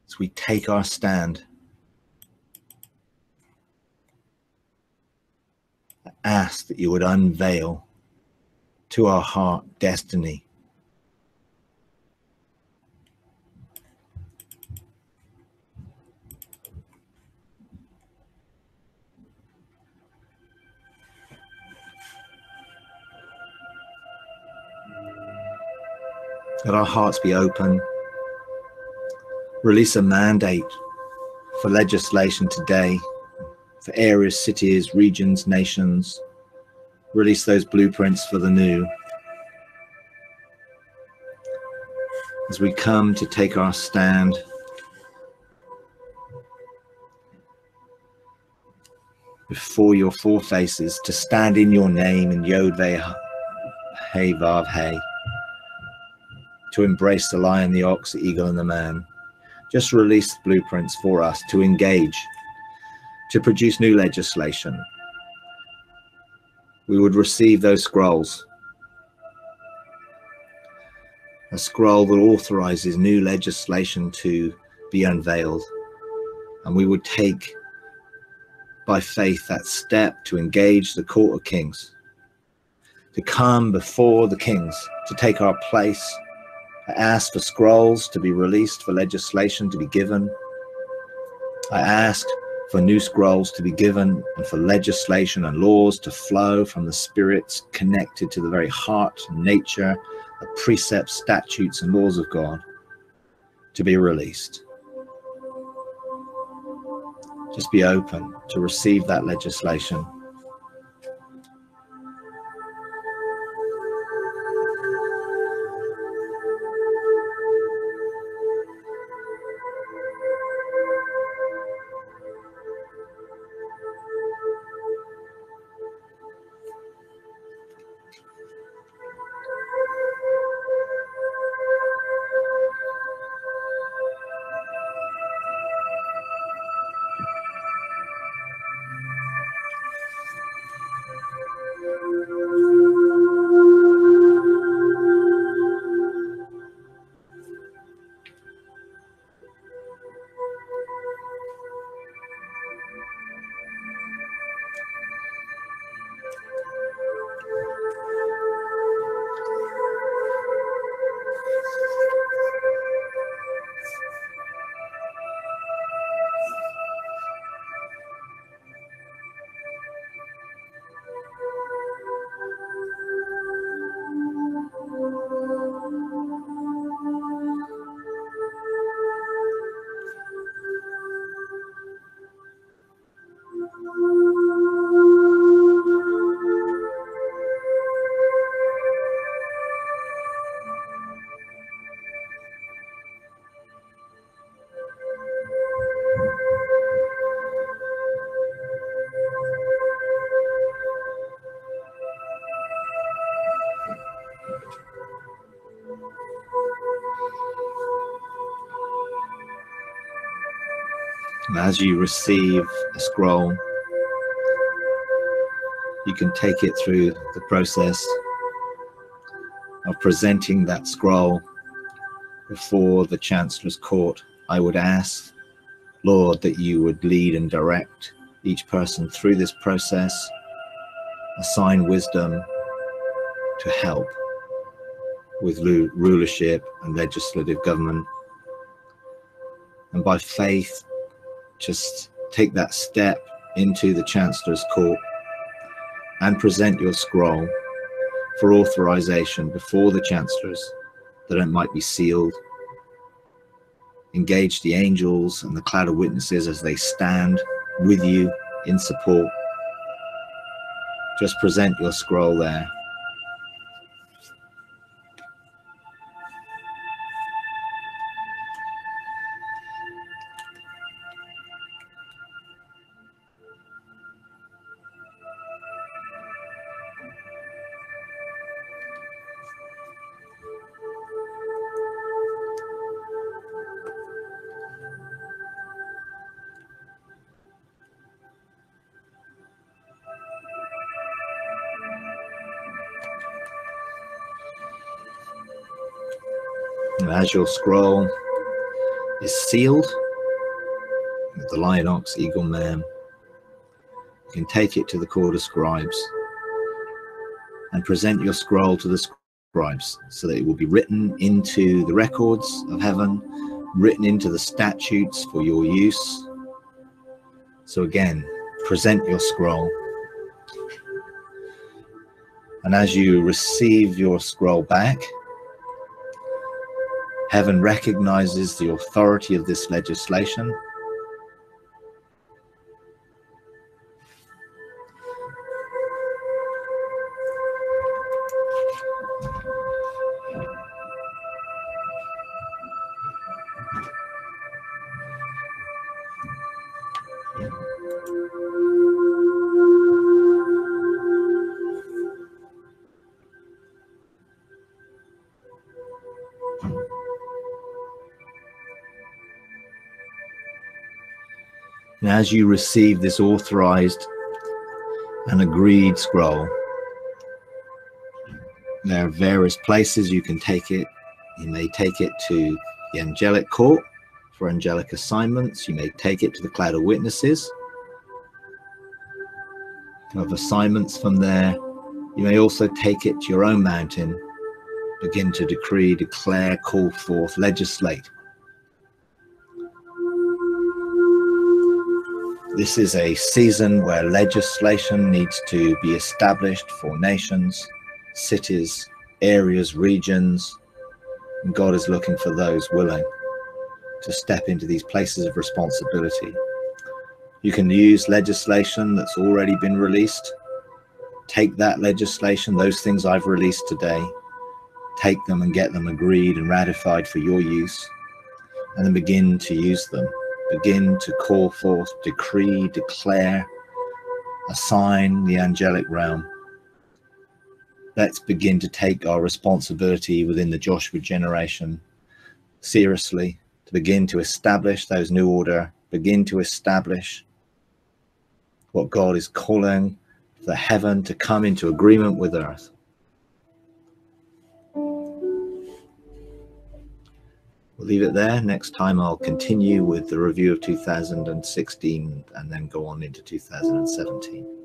As we take our stand, I ask that you would unveil to our heart destiny. Let our hearts be open. Release a mandate for legislation today, for areas, cities, regions, nations. Release those blueprints for the new. As we come to take our stand, before your four faces, to stand in your name in Yod Veh Hey Vav Hey, to embrace the lion, the ox, the eagle, and the man. Just release blueprints for us to engage, to produce new legislation. We would receive those scrolls, a scroll that authorizes new legislation to be unveiled, and we would take by faith that step to engage the court of kings, to come before the kings, to take our place. I ask for scrolls to be released, for legislation to be given. I ask for new scrolls to be given, and for legislation and laws to flow from the spirits connected to the very heart and nature of precepts, statutes, and laws of God to be released. Just be open to receive that legislation. And as you receive a scroll, you can take it through the process of presenting that scroll before the Chancellor's Court. I would ask, Lord, that you would lead and direct each person through this process, assign wisdom to help with rulership and legislative government. And by faith, just take that step into the Chancellor's Court and present your scroll for authorization before the Chancellors, that it might be sealed. Engage the angels and the cloud of witnesses as they stand with you in support. Just present your scroll there. And as your scroll is sealed with the lion, ox, eagle, man, you can take it to the court of scribes and present your scroll to the scribes so that it will be written into the records of heaven, written into the statutes for your use. So again, present your scroll. And as you receive your scroll back, heaven recognizes the authority of this legislation. And as you receive this authorized and agreed scroll, there are various places you can take it. You may take it to the angelic court for angelic assignments. You may take it to the cloud of witnesses of assignments from there. You may also take it to your own mountain, begin to decree, declare, call forth, legislate. This is a season where legislation needs to be established for nations, cities, areas, regions, and God is looking for those willing to step into these places of responsibility. You can use legislation that's already been released. Take that legislation, those things I've released today, take them and get them agreed and ratified for your use, and then begin to use them. Begin to call forth, decree, declare, assign the angelic realm. Let's begin to take our responsibility within the Joshua generation seriously, to begin to establish those new order, begin to establish what God is calling for heaven to come into agreement with earth. We'll leave it there. Next time I'll continue with the review of 2016 and then go on into 2017.